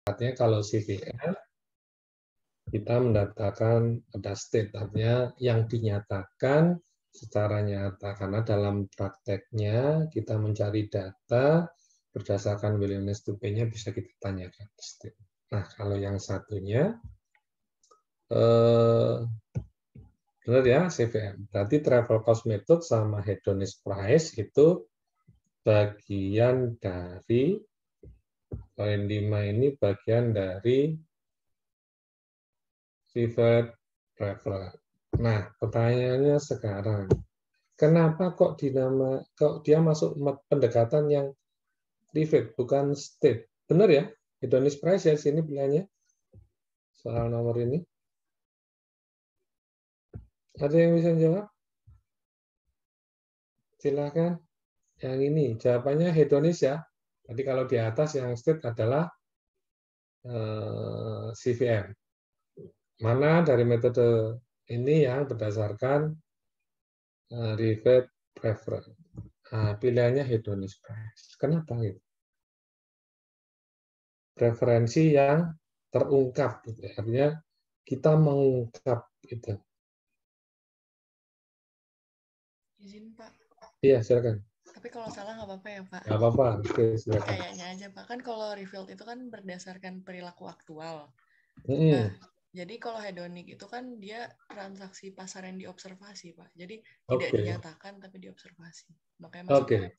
Artinya kalau CVM kita mendatakan ada state, artinya yang dinyatakan secara nyata, karena dalam prakteknya kita mencari data berdasarkan willingness to pay-nya bisa kita tanyakan state. Nah, kalau yang satunya benar ya, CVM. Berarti travel cost method sama hedonist price itu bagian dari poin 5 ini bagian dari preferred traveler. Nah, pertanyaannya sekarang, kenapa kok dia masuk pendekatan yang preferred bukan state? Benar ya? Hedonist price ya sini pilihannya. Soal nomor ini. Ada yang bisa jawab? Silakan. Yang ini jawabannya hedonis ya. Jadi kalau di atas yang state adalah CVM. Mana dari metode ini yang berdasarkan revert preference? Nah, pilihannya hedonist price. Kenapa gitu? Preferensi yang terungkap, gitu. Artinya kita mengungkap gitu. Izin Pak. Iya silakan. Tapi kalau salah nggak apa-apa ya Pak? Nggak apa-apa. Oke, silakan. Kayaknya aja Pak. Kan kalau refilled itu kan berdasarkan perilaku aktual. Hmm. Nah, jadi kalau hedonik itu kan dia transaksi pasar yang diobservasi Pak. Jadi tidak dinyatakan tapi diobservasi. Makanya masuk refilled.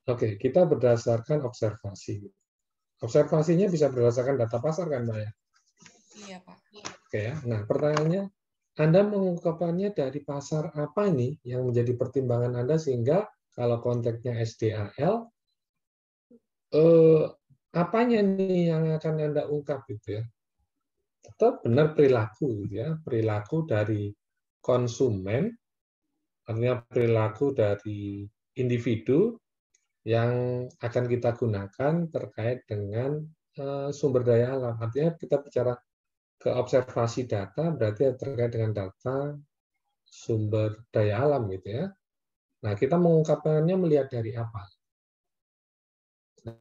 Oke, kita berdasarkan observasi. Observasinya bisa berdasarkan data pasar kan, Mbak ya? Iya Pak. Oke ya. Nah, pertanyaannya, Anda mengungkapkannya dari pasar apa ini yang menjadi pertimbangan Anda sehingga kalau konteksnya SDAL, apanya nih yang akan Anda ungkap gitu ya? Tetap benar perilaku gitu ya, perilaku dari konsumen, artinya perilaku dari individu yang akan kita gunakan terkait dengan sumber daya alam. Artinya kita bicara ke observasi data berarti terkait dengan data sumber daya alam gitu ya. Nah, kita mengungkapkannya melihat dari apa?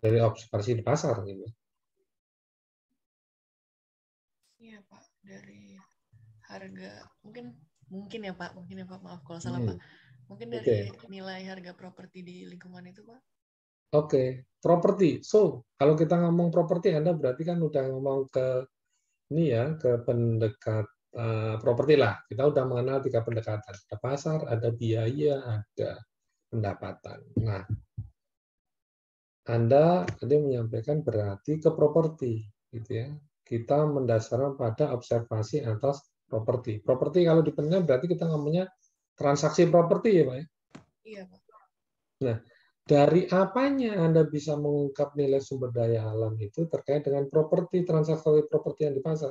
Dari observasi di pasar gitu. Iya Pak, dari harga mungkin ya Pak, maaf kalau salah Pak. Mungkin dari nilai harga properti di lingkungan itu Pak. Oke, properti. So, kalau kita ngomong properti, Anda berarti kan udah ngomong ke ini ya, ke pendekat properti lah. Kita udah mengenal 3 pendekatan. Ada pasar, ada biaya, ada pendapatan. Nah, Anda tadi menyampaikan berarti ke properti, gitu ya. Kita mendasarkan pada observasi atas properti. Properti kalau dipennya berarti kita ngomongnya transaksi properti ya, Pak ya? Iya, Pak. Nah, dari apanya Anda bisa mengungkap nilai sumber daya alam itu terkait dengan properti, transaksi properti yang di pasar?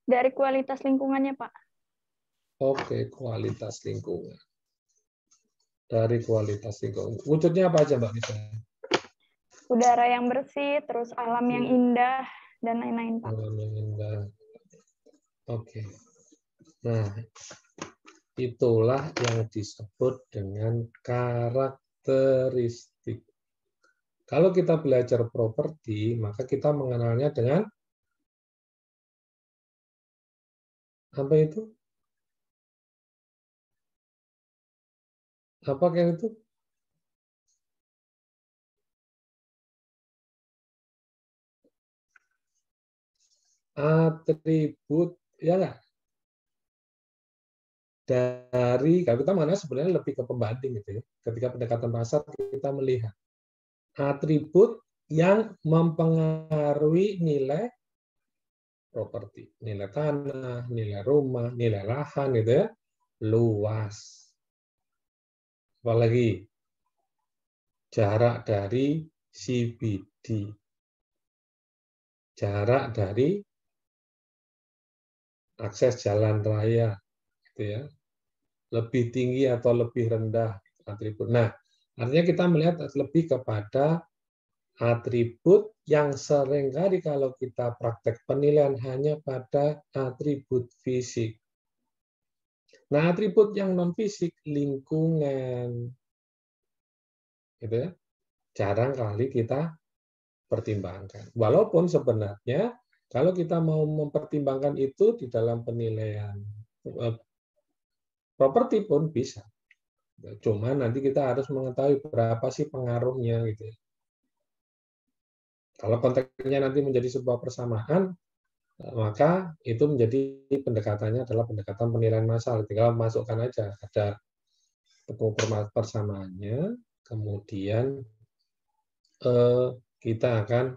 Dari kualitas lingkungannya, Pak. Oke, kualitas lingkungan. Dari kualitas lingkungan. Wujudnya apa aja, Mbak, misalnya? Udara yang bersih, terus alam yang indah, dan lain-lain, Pak. Alam yang indah. Oke. Nah, itulah yang disebut dengan karakteristik. Kalau kita belajar properti, maka kita mengenalnya dengan apa itu? Apa kayak itu? Atribut, ya nggak? Dari, kalau kita mengenal sebenarnya lebih ke pembanding gitu ya. Ketika pendekatan pasar kita melihat atribut yang mempengaruhi nilai properti, nilai tanah, nilai rumah, nilai lahan gitu ya, luas. Apalagi jarak dari CBD, jarak dari akses jalan raya, gitu ya, lebih tinggi atau lebih rendah atribut. Nah, artinya kita melihat lebih kepada atribut yang seringkali kalau kita praktek penilaian hanya pada atribut fisik. Nah, atribut yang non fisik, lingkungan, gitu ya. Jarang kali kita pertimbangkan. Walaupun sebenarnya kalau kita mau mempertimbangkan itu di dalam penilaian properti pun bisa. Cuma nanti kita harus mengetahui berapa sih pengaruhnya gitu ya. Kalau konteksnya nanti menjadi sebuah persamaan, maka itu menjadi pendekatannya adalah pendekatan penilaian massal. Tinggal masukkan aja ada persamaannya, kemudian kita akan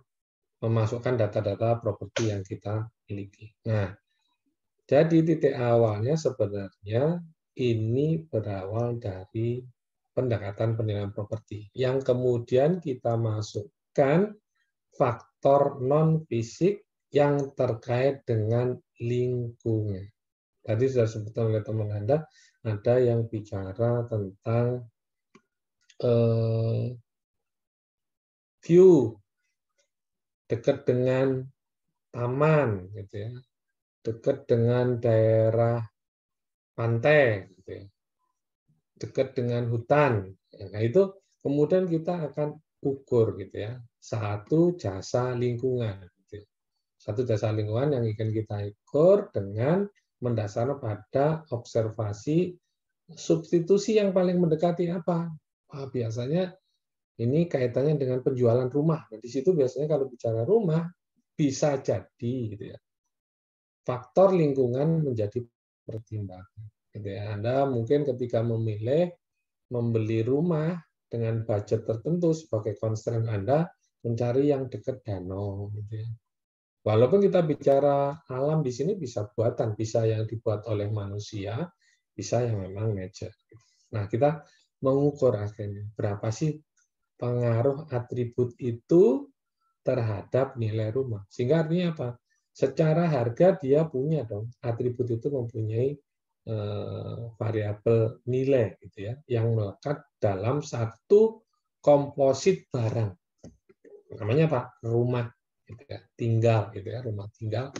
memasukkan data-data properti yang kita miliki. Nah, jadi titik awalnya sebenarnya ini berawal dari pendekatan penilaian properti, yang kemudian kita masukkan faktor non-fisik yang terkait dengan lingkungan. Tadi sudah disebutkan oleh teman Anda, ada yang bicara tentang view, dekat dengan taman, gitu ya, dekat dengan daerah pantai, gitu ya, dekat dengan hutan. Nah itu kemudian kita akan ukur, gitu ya, satu jasa lingkungan. Gitu. Satu jasa lingkungan yang akan kita ukur dengan mendasar pada observasi substitusi yang paling mendekati apa? Biasanya ini kaitannya dengan penjualan rumah. Nah, di situ biasanya kalau bicara rumah bisa jadi gitu ya. Faktor lingkungan menjadi pertimbangan. Gitu ya. Anda mungkin ketika memilih membeli rumah dengan budget tertentu sebagai constraint Anda mencari yang dekat danau gitu ya. Walaupun kita bicara alam di sini bisa buatan, bisa yang dibuat oleh manusia, bisa yang memang nature. Nah, kita mengukur akhirnya berapa sih pengaruh atribut itu terhadap nilai rumah. Sehingga artinya apa? Secara harga dia punya dong, atribut itu mempunyai variabel nilai gitu ya, yang melekat dalam satu komposit barang. Namanya apa? Rumah. Gitu ya, tinggal gitu ya, rumah tinggal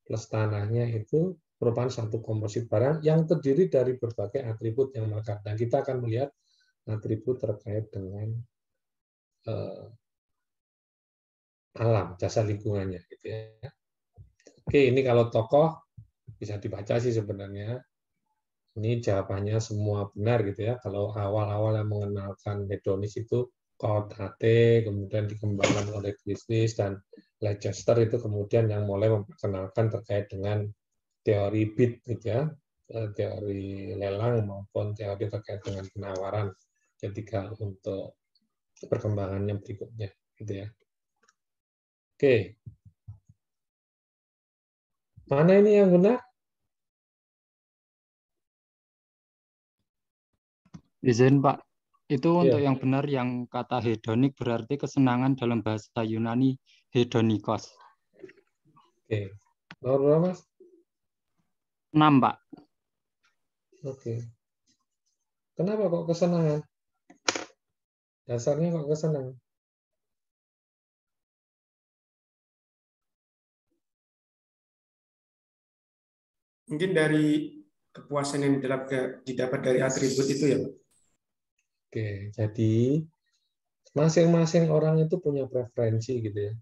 plus tanahnya itu merupakan satu komposit barang yang terdiri dari berbagai atribut yang melekat. Dan kita akan melihat atribut terkait dengan alam, jasa lingkungannya gitu ya. Oke, ini kalau tokoh bisa dibaca sih sebenarnya. Ini jawabannya semua benar gitu ya. Kalau awal-awal yang mengenalkan hedonis itu Codd, kemudian dikembangkan oleh Christie's dan Leicester itu kemudian yang mulai memperkenalkan terkait dengan teori bid gitu ya, teori lelang maupun teori terkait dengan penawaran ketika untuk perkembangannya berikutnya gitu ya. Oke. Mana ini yang benar? Izin Pak, itu untuk Ya. yang benar yang kata hedonik berarti kesenangan dalam bahasa Yunani hedonikos. Oke. Nomor berapa, Mas? 6, Pak. Oke. Kenapa kok kesenangan? Dasarnya kok kesenangan? Mungkin dari kepuasan yang didapat dari atribut itu ya, Pak. Oke, jadi masing-masing orang itu punya preferensi gitu ya.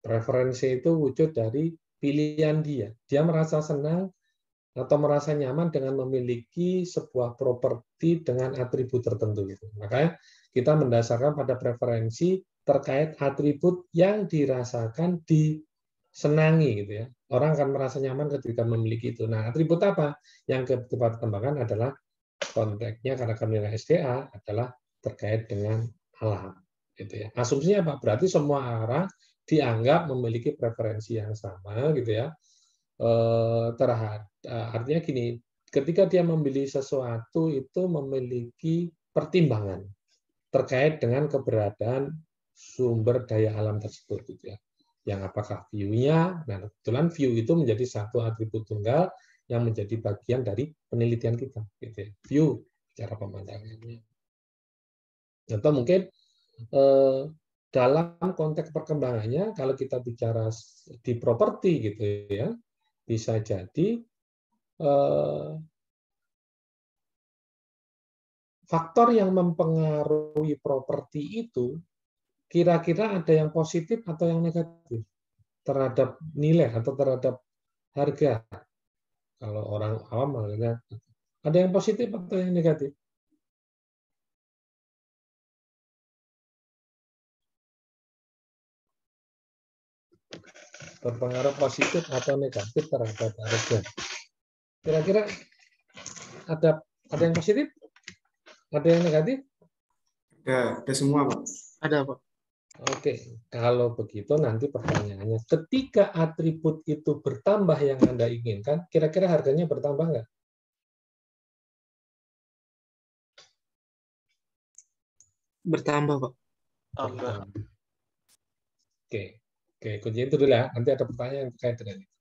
Preferensi itu wujud dari pilihan dia. Dia merasa senang atau merasa nyaman dengan memiliki sebuah properti dengan atribut tertentu gitu. Makanya kita mendasarkan pada preferensi terkait atribut yang dirasakan disenangi gitu ya. Orang akan merasa nyaman ketika memiliki itu. Nah, atribut apa yang kita kembangkan adalah konteksnya karena kami nilai SDA adalah terkait dengan alam. Gitu ya. Asumsinya apa? Berarti semua orang dianggap memiliki preferensi yang sama gitu ya. Artinya gini, ketika dia membeli sesuatu itu memiliki pertimbangan terkait dengan keberadaan sumber daya alam tersebut gitu ya. Yang apakah view-nya, nah kebetulan view itu menjadi satu atribut tunggal yang menjadi bagian dari penelitian kita gitu ya. View cara pemandangannya. Atau mungkin dalam konteks perkembangannya kalau kita bicara di properti gitu ya, bisa jadi faktor yang mempengaruhi properti itu kira-kira ada yang positif atau yang negatif terhadap nilai atau terhadap harga. Kalau orang awam makanya ada yang positif atau yang negatif? Berpengaruh positif atau negatif terhadap harga. Kira-kira ada yang positif? Ada yang negatif? Ada semua, Pak. Ada, Pak. Oke, kalau begitu nanti pertanyaannya, ketika atribut itu bertambah yang Anda inginkan, kira-kira harganya bertambah nggak? Bertambah, Pak. Bertambah. Oke, kuncinya itu dulu ya. Nanti ada pertanyaan yang terkait dengan itu.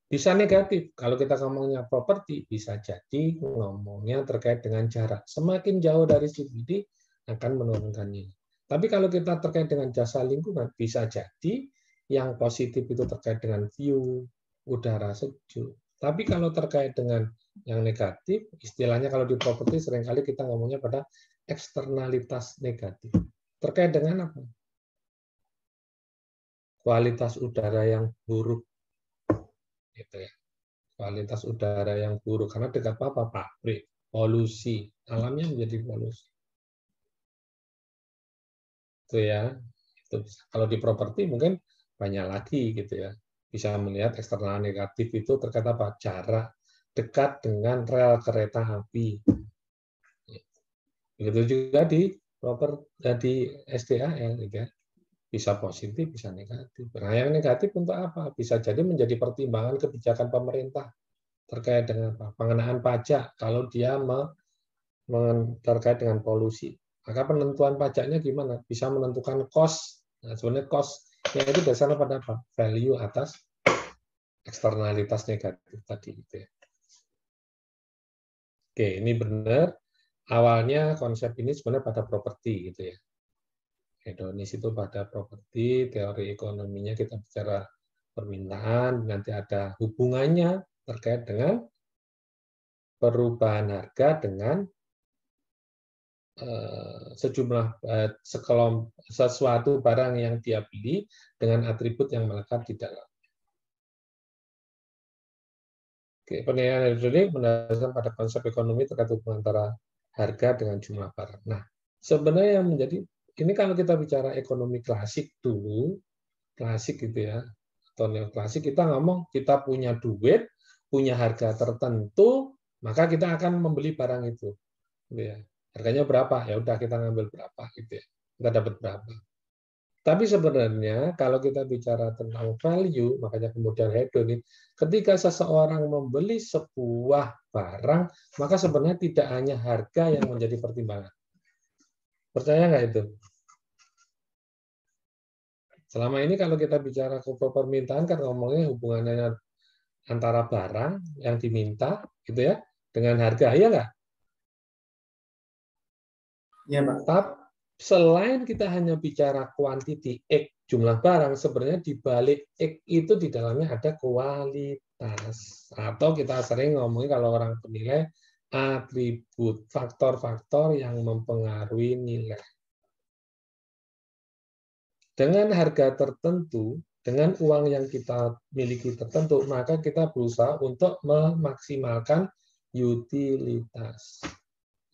Bisa negatif. Kalau kita ngomongnya properti, bisa jadi ngomongnya terkait dengan jarak. Semakin jauh dari CBD akan menurunkan nilai. Tapi kalau kita terkait dengan jasa lingkungan, bisa jadi yang positif itu terkait dengan view, udara sejuk. Tapi kalau terkait dengan yang negatif, istilahnya kalau di properti seringkali kita ngomongnya pada eksternalitas negatif. Terkait dengan apa? Kualitas udara yang buruk. Gitu ya. Kualitas udara yang buruk karena dekat apa? Pabrik, polusi, alamnya menjadi polusi. Itu ya. Itu bisa. Kalau di properti mungkin banyak lagi gitu ya. Bisa melihat eksternal negatif itu terkait apa? Jarak dekat dengan rel kereta api. Begitu juga di SDAL gitu ya. Bisa positif, bisa negatif. Nah, yang negatif untuk apa? Bisa jadi menjadi pertimbangan kebijakan pemerintah terkait dengan apa? Pengenaan pajak kalau dia terkait dengan polusi. Maka penentuan pajaknya gimana? Bisa menentukan cost. Nah, sebenarnya cost itu dasarnya pada apa? Value atas eksternalitas negatif tadi. Gitu ya. Oke, ini benar. Awalnya konsep ini sebenarnya pada properti gitu ya. Hedonis itu pada properti, teori ekonominya kita bicara permintaan, nanti ada hubungannya terkait dengan perubahan harga dengan sejumlah sesuatu barang yang dia beli dengan atribut yang melekat di dalam. Oke, penilaian hedonik berdasarkan pada konsep ekonomi terkait hubungan antara harga dengan jumlah barang. Nah, sebenarnya yang menjadi ini kalau kita bicara ekonomi klasik dulu, klasik gitu ya, atau neoklasik, kita ngomong kita punya duit, punya harga tertentu, maka kita akan membeli barang itu. Gitu ya. Harganya berapa? Ya udah kita ngambil berapa gitu ya. Kita dapat berapa. Tapi sebenarnya kalau kita bicara tentang value, makanya kemudian hedonik, ketika seseorang membeli sebuah barang, maka sebenarnya tidak hanya harga yang menjadi pertimbangan. Percaya nggak itu? Selama ini kalau kita bicara permintaan kan ngomongnya hubungannya antara barang yang diminta gitu ya dengan harga, ya nggak? Ya, Pak. Tapi selain kita hanya bicara quantity X jumlah barang, sebenarnya di balik X itu di dalamnya ada kualitas. Atau kita sering ngomongin kalau orang penilai atribut, faktor-faktor yang mempengaruhi nilai. Dengan harga tertentu, dengan uang yang kita miliki tertentu, maka kita berusaha untuk memaksimalkan utilitas.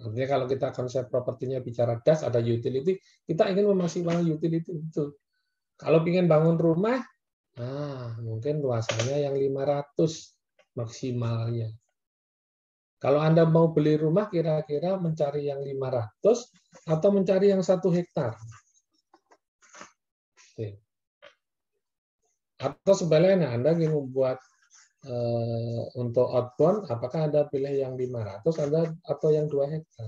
Artinya kalau kita konsep propertinya bicara das, ada utility, kita ingin memaksimalkan utility itu. Kalau ingin bangun rumah, mungkin luasannya yang 500 maksimalnya. Kalau Anda mau beli rumah, kira-kira mencari yang 500 atau mencari yang 1 hektar. Atau sebaliknya, Anda ingin membuat untuk outbound, apakah Anda pilih yang 500 atau yang 2 hektar?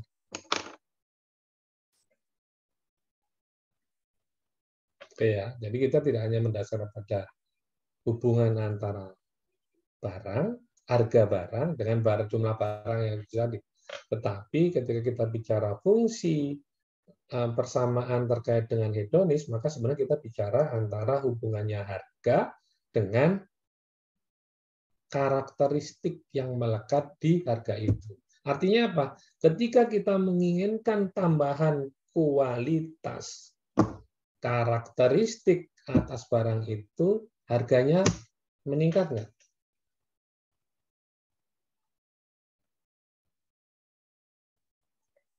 Oke ya, jadi kita tidak hanya mendasar pada hubungan antara barang, harga barang dengan jumlah barang yang terjadi. Tetapi ketika kita bicara fungsi persamaan terkait dengan hedonis, maka sebenarnya kita bicara antara hubungannya harga dengan karakteristik yang melekat di harga itu. Artinya apa? Ketika kita menginginkan tambahan kualitas, karakteristik atas barang itu, harganya meningkat nggak?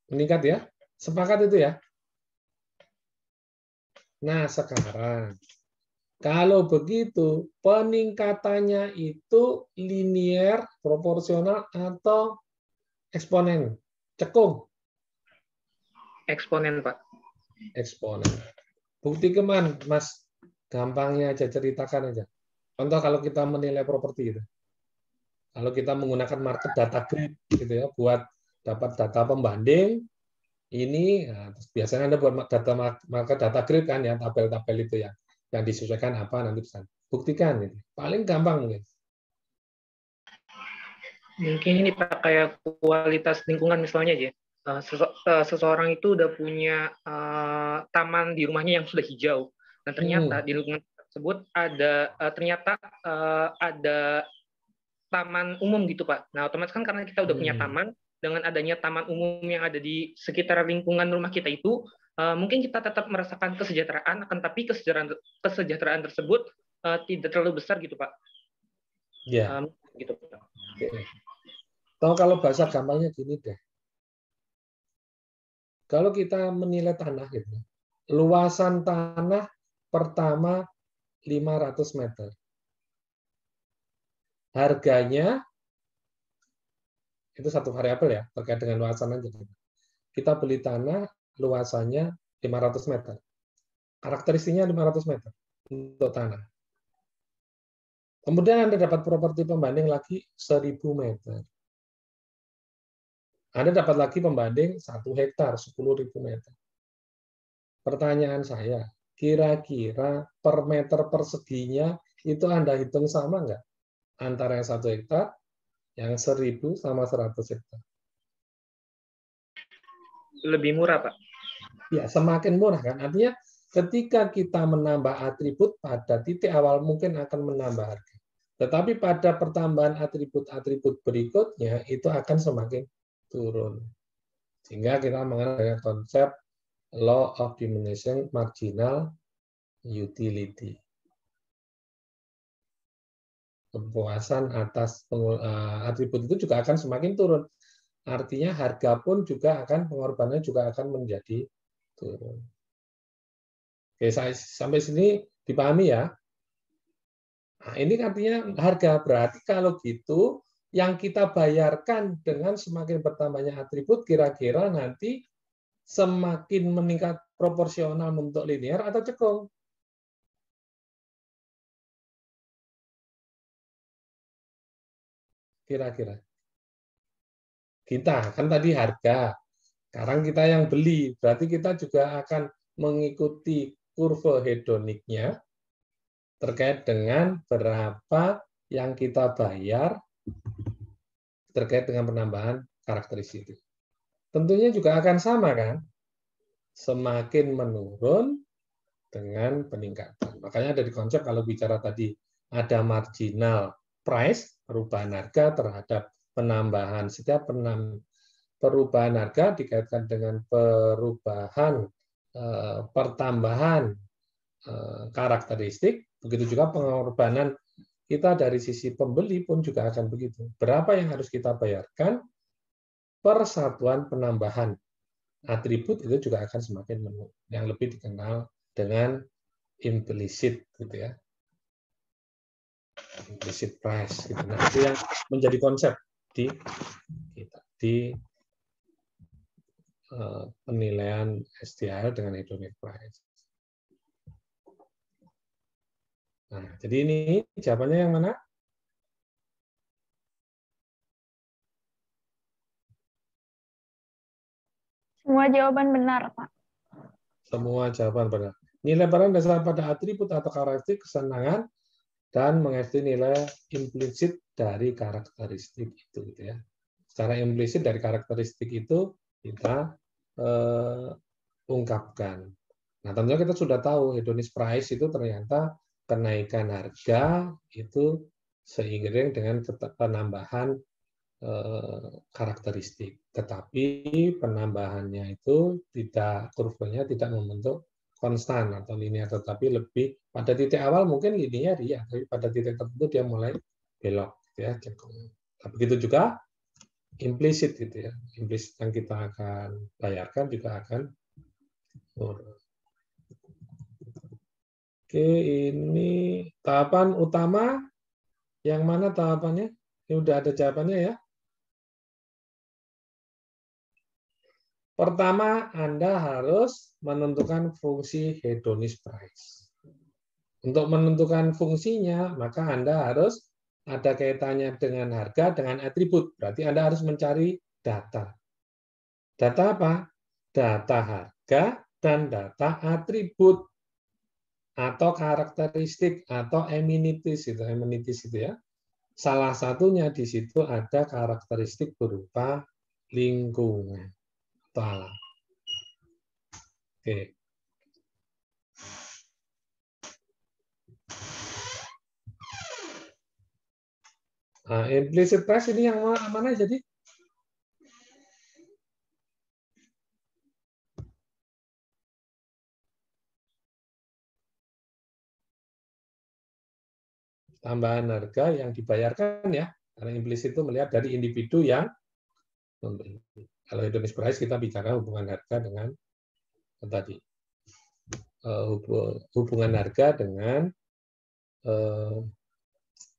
Meningkat ya? Sepakat itu ya? Nah, sekarang kalau begitu, peningkatannya itu linier, proporsional, atau eksponen? Cekung? Eksponen, Pak. Eksponen. Bukti keman, Mas? Gampangnya aja, ceritakan aja. Contoh kalau kita menilai properti itu. Kalau kita menggunakan market data grid gitu ya, buat dapat data pembanding, ini nah, biasanya Anda buat market data grid kan ya, tabel-tabel itu ya. Yang disesuaikan apa nanti bisa buktikan itu. Paling gampang mungkin. Mungkin ini Pak kayak kualitas lingkungan misalnya aja. Seseorang itu udah punya taman di rumahnya yang sudah hijau. Nah ternyata di lingkungan tersebut ada ada taman umum gitu Pak. Nah otomatis kan karena kita udah punya taman, dengan adanya taman umum yang ada di sekitar lingkungan rumah kita itu, mungkin kita tetap merasakan kesejahteraan, akan tapi kesejahteraan tersebut tidak terlalu besar gitu Pak. Ya. Gitu Pak. Tahu kalau bahasa gampangnya gini deh. Kalau kita menilai tanah gitu, luasan tanah pertama 500 meter. Harganya itu satu variabel ya, terkait dengan luasan aja. Kita beli tanah luasannya 500 meter. Karakteristiknya 500 meter untuk tanah. Kemudian Anda dapat properti pembanding lagi 1000 meter. Anda dapat lagi pembanding 1 hektar, 10.000 meter. Pertanyaan saya, kira-kira per meter perseginya itu Anda hitung sama nggak? Antara yang 1 hektar, yang 1000 sama 100 hektar. Lebih murah, Pak. Ya, semakin murah kan. Artinya ketika kita menambah atribut pada titik awal mungkin akan menambah harga. Tetapi pada pertambahan atribut-atribut berikutnya itu akan semakin turun. Sehingga kita mengenal dengan konsep law of diminishing marginal utility. Kepuasan atas atribut itu juga akan semakin turun. Artinya harga pun juga akan, pengorbanannya juga akan menjadi turun. Oke, sampai sini dipahami ya. Nah, ini artinya harga. Berarti kalau gitu, yang kita bayarkan dengan semakin bertambahnya atribut, kira-kira nanti semakin meningkat proporsional bentuk linear atau cekung? Kira-kira. Kita, kan tadi harga. Sekarang kita yang beli, berarti kita juga akan mengikuti kurva hedoniknya terkait dengan berapa yang kita bayar terkait dengan penambahan karakteristik. Tentunya juga akan sama kan? Semakin menurun dengan peningkatan. Makanya ada di konsep kalau bicara tadi ada marginal price, perubahan harga terhadap penambahan. Setiap perubahan harga dikaitkan dengan perubahan pertambahan karakteristik, begitu juga pengorbanan kita dari sisi pembeli pun juga akan begitu. Berapa yang harus kita bayarkan per satuan penambahan atribut itu juga akan semakin menurun. Yang lebih dikenal dengan implicit, gitu ya, implicit price. Gitu. Nah, itu yang menjadi konsep di kita di penilaian STIL dengan hedonic price. Nah, jadi ini jawabannya yang mana? Semua jawaban benar, Pak. Semua jawaban benar. Nilai barang dasar pada atribut atau karakteristik kesenangan dan mengestimasi nilai implisit dari karakteristik itu, gitu ya. Secara implisit dari karakteristik itu kita ungkapkan. Nah, tentunya kita sudah tahu hedonic price itu ternyata kenaikan harga itu seiring dengan penambahan karakteristik, tetapi penambahannya itu kurvanya tidak membentuk konstan atau linear, tetapi lebih pada titik awal mungkin linear ya, tapi pada titik tertentu dia mulai belok ya. Tapi begitu juga implisit gitu ya, implisit yang kita akan bayarkan juga akan turun. Oke, ini tahapan utama yang mana tahapannya? Ini udah ada jawabannya ya. Pertama, Anda harus menentukan fungsi hedonis price. Untuk menentukan fungsinya, maka Anda harus ada kaitannya dengan harga, dengan atribut. Berarti Anda harus mencari data. Data apa? Data harga dan data atribut atau karakteristik atau amenities itu ya. Salah satunya di situ ada karakteristik berupa lingkungan. Oke. Nah, implicit price ini yang mana jadi? Tambahan harga yang dibayarkan ya. Karena implisit itu melihat dari individu yang membeli. Kalau hedonis price kita bicara hubungan harga dengan tadi hubungan harga dengan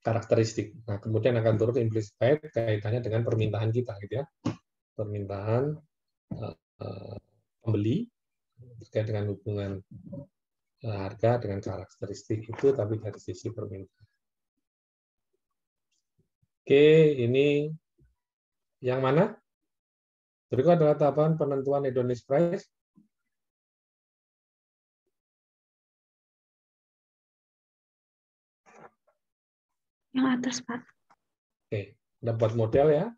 karakteristik. Nah, kemudian akan turun ke implicit price kaitannya dengan permintaan kita gitu ya. Permintaan pembeli terkait dengan hubungan harga dengan karakteristik itu tapi dari sisi permintaan. Oke, ini yang mana? Berikut adalah tahapan penentuan hedonis price. Yang atas, Pak. Oke, dapat model ya,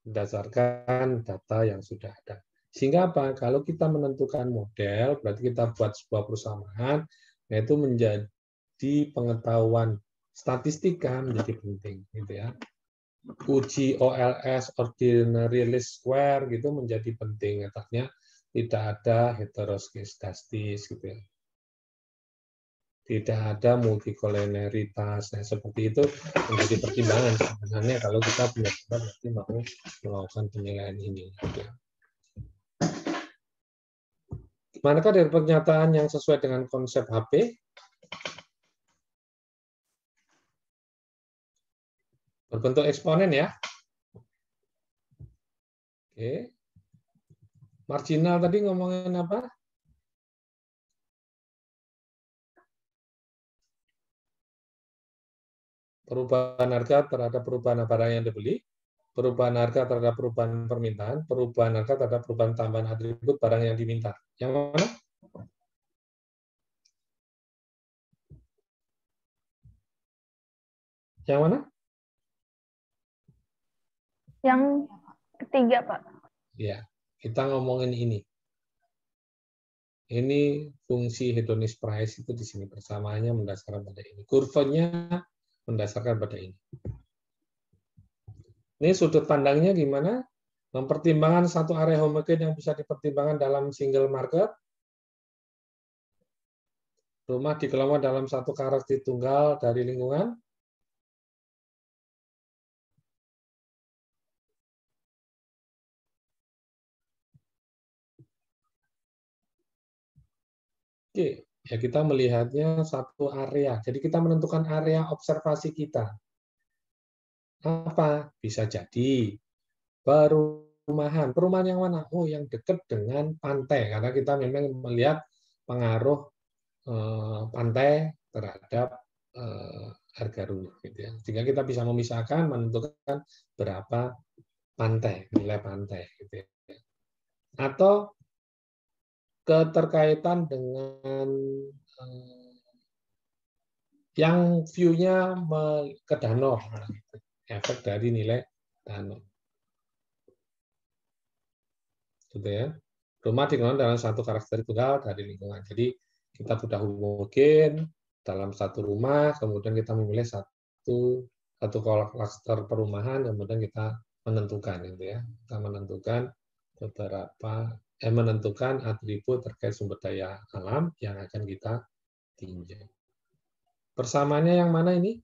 berdasarkan data yang sudah ada. Sehingga apa? Kalau kita menentukan model, berarti kita buat sebuah persamaan, yaitu menjadi pengetahuan statistika menjadi penting, gitu ya. Uji OLS ordinary least square gitu menjadi penting, artinya tidak ada heteroskedastis gitu ya. Tidak ada multikolonialitas, nah, seperti itu menjadi pertimbangan sebenarnya kalau kita benar-benar nanti mau melakukan penilaian ini. Gitu ya. Manakah dari pernyataan yang sesuai dengan konsep HP? Berbentuk eksponen ya. Oke. Marginal tadi ngomongin apa? Perubahan harga terhadap perubahan barang yang dibeli, perubahan harga terhadap perubahan permintaan, perubahan harga terhadap perubahan tambahan atribut barang yang diminta. Yang mana? Yang mana? Yang ketiga, Pak. Ya, kita ngomongin ini. Ini fungsi hedonis price itu di sini persamaannya mendasarkan pada ini. Kurvanya mendasarkan pada ini. Ini sudut pandangnya gimana? Mempertimbangkan satu area homogen yang bisa dipertimbangkan dalam single market. Rumah dikelola dalam satu karakteristik tunggal dari lingkungan. Oke, ya kita melihatnya satu area. Jadi kita menentukan area observasi kita. Apa? Bisa jadi perumahan. Perumahan yang mana? Oh, yang dekat dengan pantai. Karena kita memang melihat pengaruh pantai terhadap harga rumah. Gitu ya. Sehingga kita bisa memisahkan, menentukan berapa pantai, nilai pantai. Gitu ya. Atau keterkaitan dengan yang view-nya ke danau, efek dari nilai danau. Gitu ya. Rumah dikelola dalam satu karakteristik tunggal dari lingkungan. Jadi kita sudah homogen dalam satu rumah, kemudian kita memilih satu klaster perumahan, kemudian kita menentukan itu ya. Kita menentukan menentukan atribut terkait sumber daya alam yang akan kita tinjau. Persamaannya yang mana ini?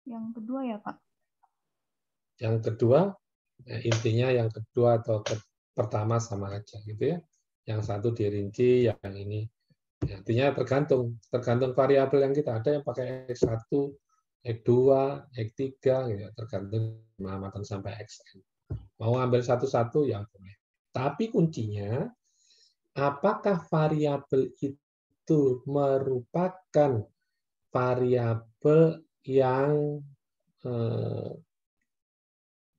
Yang kedua ya, Pak. Yang kedua, intinya yang kedua atau pertama sama aja gitu ya. Yang satu dirinci, yang ini. Artinya tergantung variabel yang kita ada yang pakai X1, X2, X3, gitu, tergantung pengamatan sampai Xn. Mau ambil satu-satu yang boleh. Tapi kuncinya, apakah variabel itu merupakan variabel yang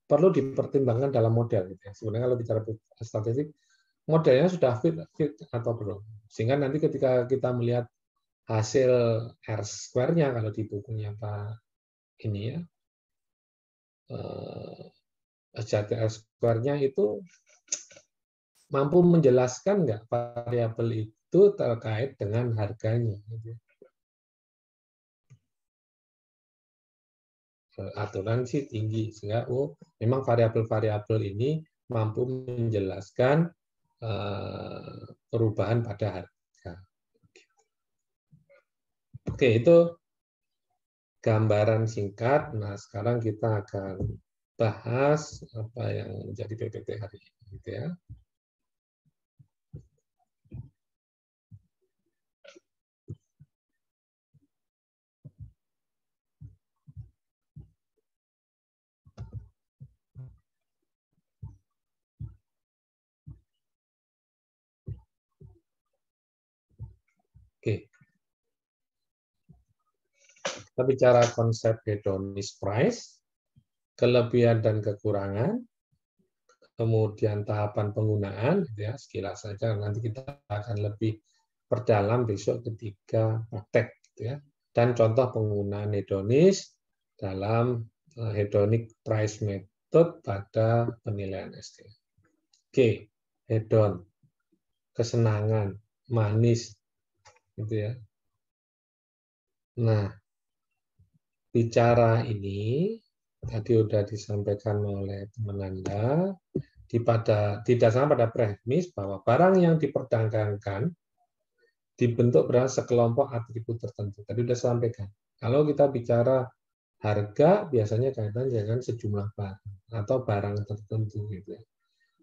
perlu dipertimbangkan dalam model. Gitu ya. Sebenarnya kalau bicara statistik, modelnya sudah fit atau belum. Sehingga nanti ketika kita melihat hasil R-square-nya, kalau di bukunya Pak ini ya, Jati R-square-nya itu mampu menjelaskan nggak variabel itu terkait dengan harganya. Gitu. Aturan sih tinggi, sehingga memang variabel-variabel ini mampu menjelaskan perubahan pada harga. Oke, itu gambaran singkat. Nah, sekarang kita akan bahas apa yang menjadi PPT hari ini, gitu ya. Oke. Kita bicara konsep hedonist price, kelebihan dan kekurangan, kemudian tahapan penggunaan, gitu ya, sekilas saja. Nanti kita akan lebih perdalam besok ketika praktek, gitu ya. Dan contoh penggunaan hedonist dalam hedonic price method pada penilaian ST. Oke, hedon, kesenangan, manis, gitu ya. Nah, bicara ini tadi sudah disampaikan oleh teman Anda, didasarkan pada premis bahwa barang yang diperdagangkan dibentuk berdasarkan sekelompok atribut tertentu. Tadi sudah sampaikan. Kalau kita bicara harga, biasanya kaitan dengan sejumlah barang atau barang tertentu. Gitu.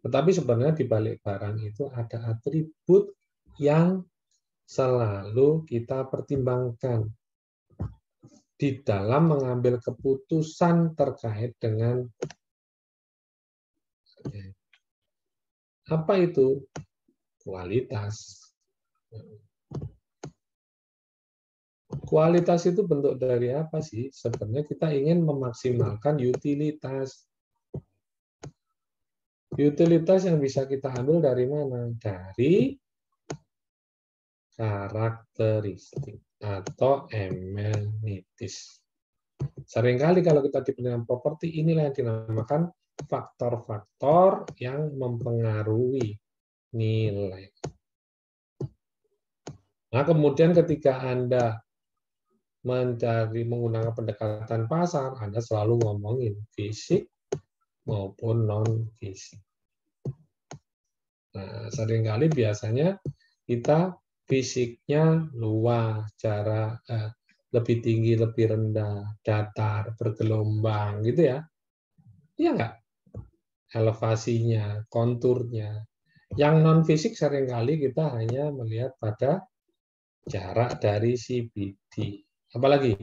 Tetapi sebenarnya di balik barang itu ada atribut yang selalu kita pertimbangkan di dalam mengambil keputusan terkait dengan apa itu? Kualitas. Kualitas itu bentuk dari apa sih? Sebenarnya kita ingin memaksimalkan utilitas. Utilitas yang bisa kita ambil dari mana? Dari karakteristik atau amenities. Seringkali kalau kita di penilaian properti, inilah yang dinamakan faktor-faktor yang mempengaruhi nilai. Nah, kemudian ketika Anda menggunakan pendekatan pasar, Anda selalu ngomongin fisik maupun non-fisik. Nah, seringkali biasanya kita fisiknya luas, jarak lebih tinggi, lebih rendah, datar, bergelombang, gitu ya. Iya nggak? Elevasinya, konturnya. Yang non-fisik seringkali kita hanya melihat pada jarak dari si BD. Apalagi?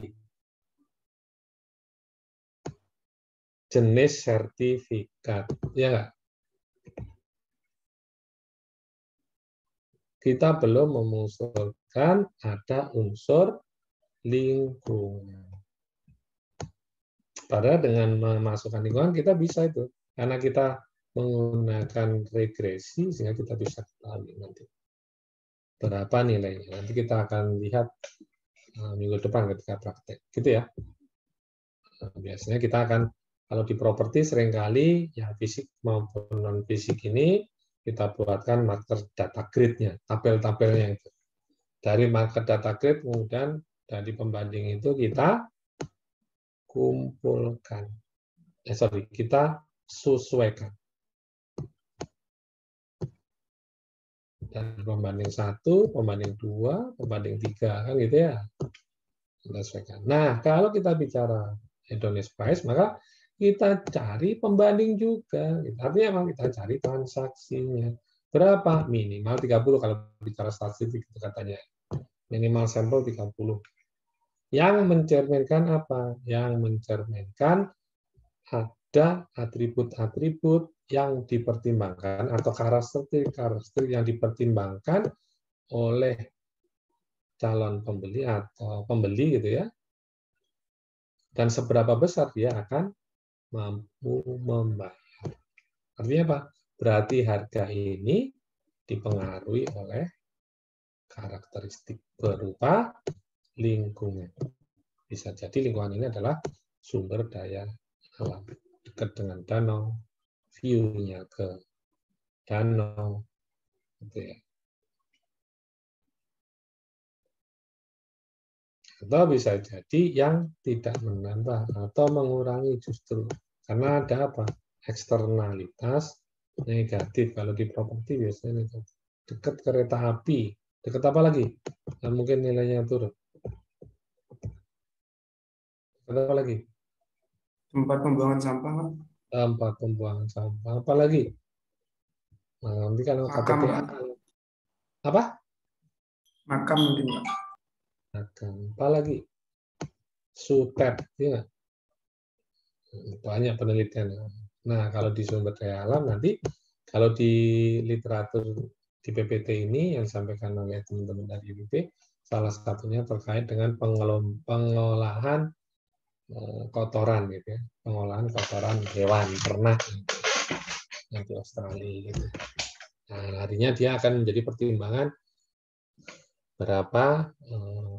Jenis sertifikat. Iya nggak? Kita belum mengusulkan ada unsur lingkungan. Padahal dengan memasukkan lingkungan kita bisa itu. Karena kita menggunakan regresi sehingga kita bisa ketahui nanti berapa nilainya. Nanti kita akan lihat minggu depan ketika praktek. Gitu ya. Biasanya kita akan, kalau di properti seringkali ya fisik maupun non-fisik ini kita buatkan marker data grid-nya, tabel-tabelnya itu. Dari marker data grid, kemudian dari pembanding itu kita kumpulkan. Kita sesuaikan. Dan pembanding 1, pembanding 2, pembanding 3, kan gitu ya. Kita sesuaikan. Nah, kalau kita bicara hedonic price, maka kita cari pembanding juga. Artinya memang kita cari transaksinya. Berapa? Minimal 30 kalau bicara statistik itu katanya. Minimal sampel 30. Yang mencerminkan apa? Yang mencerminkan ada atribut-atribut yang dipertimbangkan atau karakteristik yang dipertimbangkan oleh calon pembeli atau pembeli gitu ya. Dan seberapa besar dia akan mampu membayar. Artinya apa? Berarti harga ini dipengaruhi oleh karakteristik berupa lingkungan. Bisa jadi lingkungan ini adalah sumber daya alam, dekat dengan danau, view-nya ke danau, gitu ya. Atau bisa jadi yang tidak menambah atau mengurangi justru. Karena ada apa? Eksternalitas negatif. Kalau di properti biasanya negatif. Dekat kereta api. Dekat apa lagi? Dan mungkin nilainya turun. Dekat apa lagi? Tempat pembuangan sampah, Pak. Tempat pembuangan sampah. Apa lagi? Nah, nanti kalau Makam, KTPA. Apa? Makam mungkin, Pak. Makam. Apa lagi? Sutet. Ya. Banyak penelitian. Nah, kalau di sumber daya alam nanti, kalau di literatur di PPT ini yang disampaikan oleh teman-teman dari UPP, salah satunya terkait dengan pengolahan kotoran gitu ya, pengolahan kotoran hewan ternak yang di Australia gitu. Nah, artinya dia akan menjadi pertimbangan berapa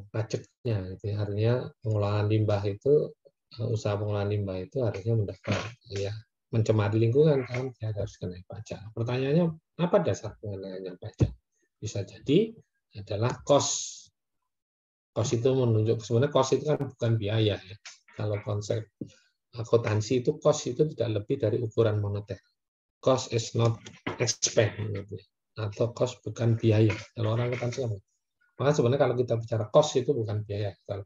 pajaknya gitu ya. Artinya pengolahan limbah itu, usaha pengolahan limbah itu harusnya mendapat ya mencemari lingkungan kan, dia harus kena pajak. Pertanyaannya, apa dasar pengenaian pajak? Bisa jadi adalah cost. Cost itu menunjuk, sebenarnya cost itu kan bukan biaya ya. Kalau konsep akuntansi itu cost itu tidak lebih dari ukuran moneter. Cost is not expense gitu. Atau cost bukan biaya. Kalau orang akuntansi kan. Maka sebenarnya kalau kita bicara cost itu bukan biaya kalau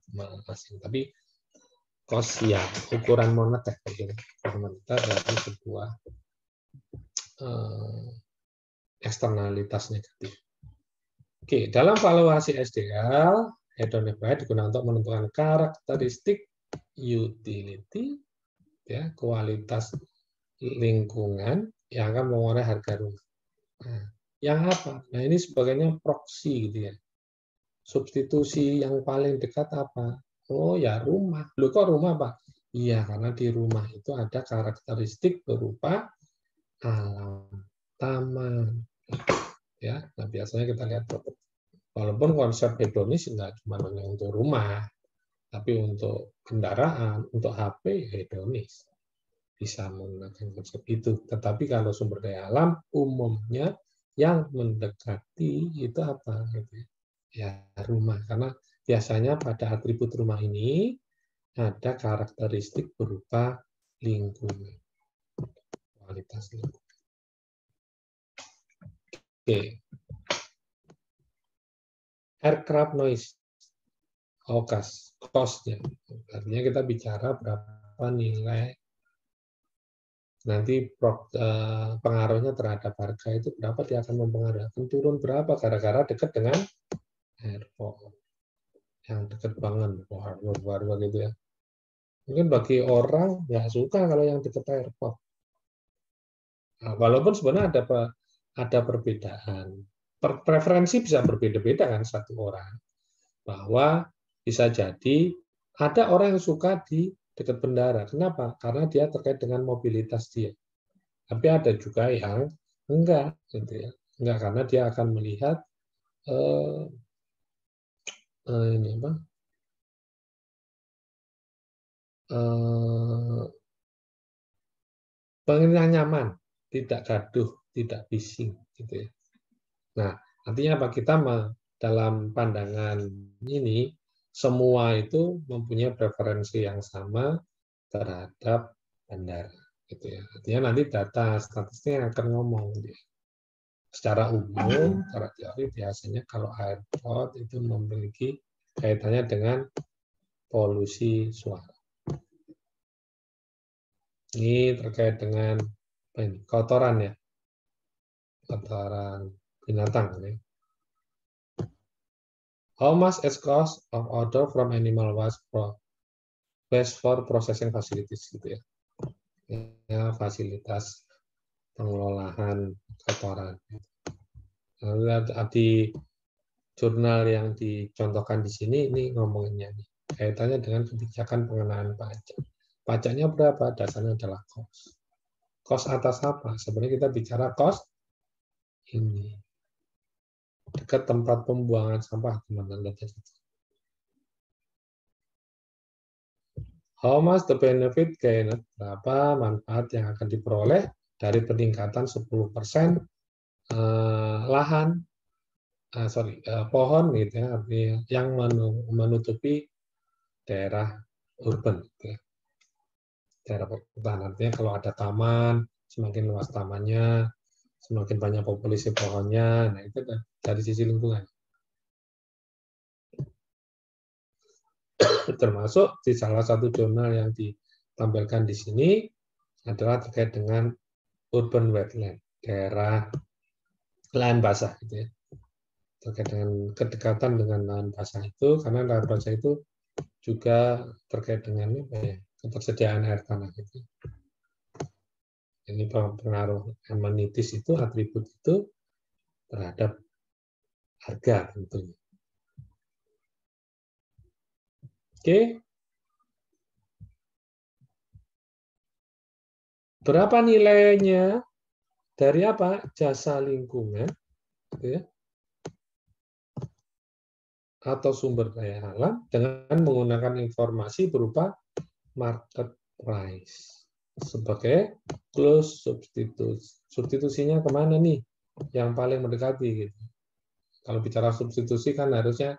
asing, tapi cost ya ukuran moneter gitu. Ukuran moneter dari sebuah eksternalitas negatif. Oke, dalam valuasi SDL, hedonic price digunakan untuk menentukan karakteristik utility, ya, kualitas lingkungan yang akan mengurangi harga rumah. Nah, yang apa? Nah, ini sebagainya proksi gitu ya. Substitusi yang paling dekat apa? Oh ya rumah. Loh kok rumah, Pak? Iya, karena di rumah itu ada karakteristik berupa alam, taman. Ya, nah biasanya kita lihat properti. Walaupun konsep hedonis nggak cuma hanya untuk rumah, tapi untuk kendaraan, untuk HP, hedonis. Bisa menggunakan konsep itu. Tetapi kalau sumber daya alam, umumnya yang mendekati itu apa? Ya, rumah. Karena biasanya pada atribut rumah ini ada karakteristik berupa lingkungan. Kualitas lingkungan. Oke. Aircraft noise. Cost-nya. Artinya kita bicara berapa nilai nanti pengaruhnya terhadap harga itu berapa, dia akan mempengaruhi. Akan turun berapa gara-gara dekat dengan airport. Yang dekat banget, harbor gitu ya. Mungkin bagi orang nggak suka kalau yang dekat airport. Nah, walaupun sebenarnya ada perbedaan. Preferensi bisa berbeda-beda kan satu orang. Bahwa bisa jadi ada orang yang suka di dekat bandara. Kenapa? Karena dia terkait dengan mobilitas dia. Tapi ada juga yang enggak, gitu ya. Enggak, karena dia akan melihat ini apa? Pengen nyaman, tidak gaduh, tidak bising, gitu ya. Nah, artinya apa? Kita dalam pandangan ini semua itu mempunyai preferensi yang sama, terhadap bandara. Gitu ya. Artinya nanti data statistik yang akan ngomong. Secara umum, secara teori biasanya kalau airport itu memiliki kaitannya dengan polusi suara. Ini terkait dengan kotoran ya, kotoran binatang. Ya. How much is cost of odor from animal waste for processing facilities gitu ya. Ya, fasilitas pengelolaan kotoran. Di jurnal yang dicontohkan di sini ini ngomonginnya nih. Kaitannya dengan kebijakan pengenaan pajak. Pajaknya berapa? Dasarnya adalah cost. Cost atas apa? Sebenarnya kita bicara cost ini. Dekat tempat pembuangan sampah, teman-teman. How much the benefit gained? Berapa manfaat yang akan diperoleh dari peningkatan 10% lahan, pohon gitu ya, artinya yang menutupi daerah urban. Gitu ya. Daerah perkotaan. Artinya kalau ada taman, semakin luas tamannya, semakin banyak populasi pohonnya, nah itu dari sisi lingkungan. Termasuk di salah satu jurnal yang ditampilkan di sini adalah terkait dengan urban wetland, daerah lahan basah gitu ya. Terkait dengan kedekatan dengan lahan basah itu, karena lahan basah itu juga terkait dengan ketersediaan air tanah gitu. Ini pengaruh amenities itu, atribut itu terhadap harga tentunya. Oke. Berapa nilainya dari apa? Jasa lingkungan gitu ya. Atau sumber daya alam dengan menggunakan informasi berupa market price sebagai close substitusi. Substitusinya kemana nih? Yang paling mendekati gitu. Kalau bicara substitusi kan harusnya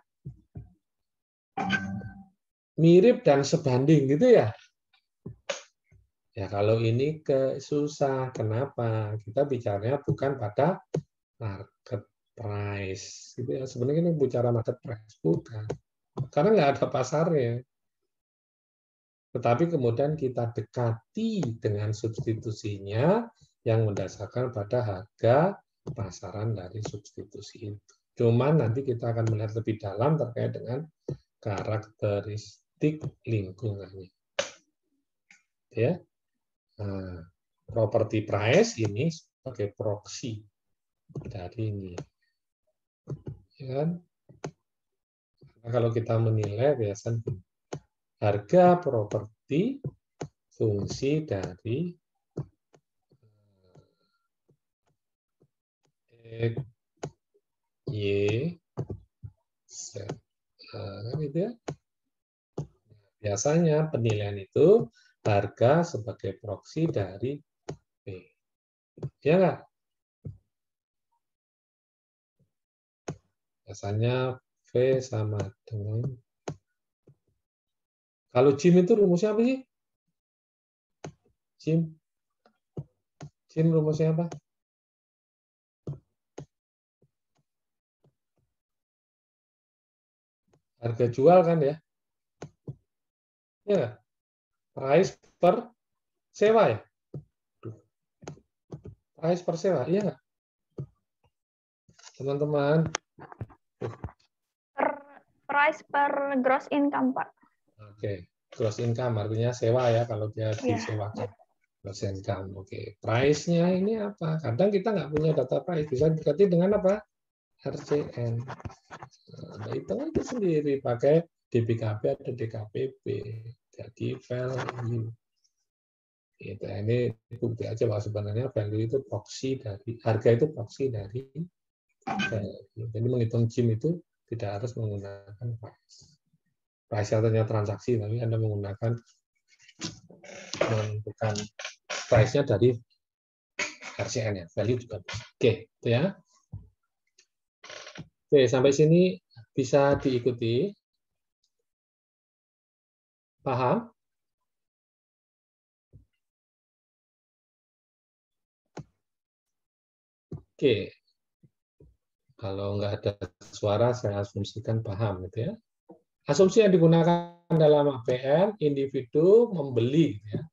mirip dan sebanding gitu ya. Ya kalau ini susah. Kenapa? Kita bicaranya bukan pada market price. Gitu ya. Sebenarnya ini bicara market price bukan. Karena nggak ada pasarnya. Tetapi kemudian kita dekati dengan substitusinya yang mendasarkan pada harga pasaran dari substitusi itu. Cuman nanti kita akan melihat lebih dalam terkait dengan karakteristik lingkungannya. Ya. Nah, property price ini sebagai proxy dari ini. Ya kan? Nah, kalau kita menilai biasanya harga properti fungsi dari X, Y, Z. Gitu ya. Biasanya penilaian itu harga sebagai proksi dari P. Ya nggak? Biasanya V sama dengan, kalau Jim itu rumusnya apa sih? Jim rumusnya apa? Harga jual kan ya? Ya, price per sewa ya? Price per sewa, iya nggak? Teman-teman. Price per gross income, Pak. Oke, gross income artinya sewa ya kalau dia disewakan. Gross income, oke. Price-nya ini apa? Kadang kita nggak punya data price, bisa diganti dengan apa? RCN. Nah, itu aja sendiri pakai DBKP atau DKPP. Jadi value. Gitu. Ini bukti aja bahwa sebenarnya value itu proxy dari harga itu proxy dari value. Jadi menghitung Jim itu tidak harus menggunakan price. Price artinya transaksi, tapi Anda menggunakan menentukan price-nya dari RCN ya, value juga bisa. Oke, itu ya. Oke, sampai sini bisa diikuti. Paham? Oke. Kalau nggak ada suara, saya asumsikan paham, gitu ya. Asumsi yang digunakan dalam APN, individu membeli, gitu ya,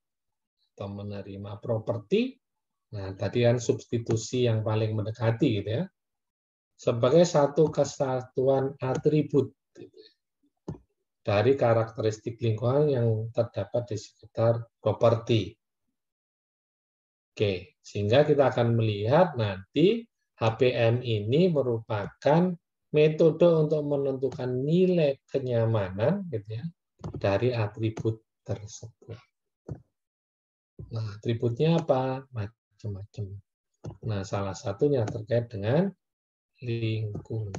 atau menerima properti. Nah, tadi kan substitusi yang paling mendekati, gitu ya, sebagai satu kesatuan atribut dari karakteristik lingkungan yang terdapat di sekitar properti. Oke, sehingga kita akan melihat nanti HPM ini merupakan metode untuk menentukan nilai kenyamanan, gitu ya, dari atribut tersebut. Nah, atributnya apa? Macam-macam. Nah, salah satunya terkait dengan lingkungan.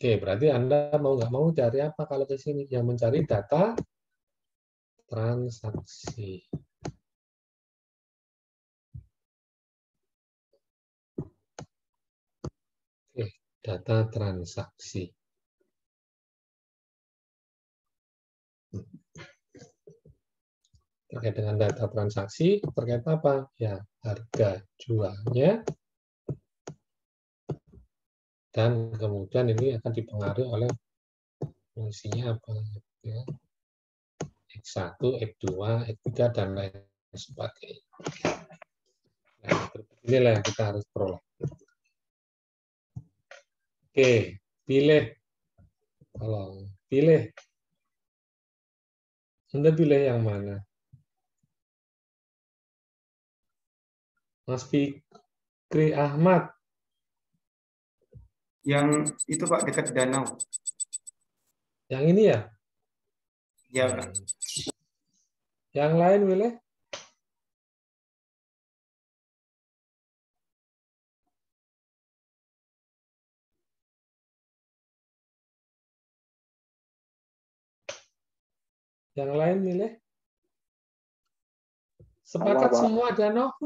Oke, berarti Anda mau nggak mau cari apa kalau ke sini? Yang mencari data transaksi. Oke, data transaksi. Terkait dengan data transaksi, terkait apa? Ya, harga jualnya. Dan kemudian ini akan dipengaruhi oleh fungsinya apa? Ya. X1, X2, X3, dan lain sebagainya. Nah, inilah yang kita harus peroleh. Oke, pilih. Tolong, pilih. Anda pilih yang mana? Mas Fikri Ahmad. Yang itu Pak, dekat danau. Yang ini ya? Ya Pak. Yang lain pilih? Yang lain milih? Sepakat semua danau?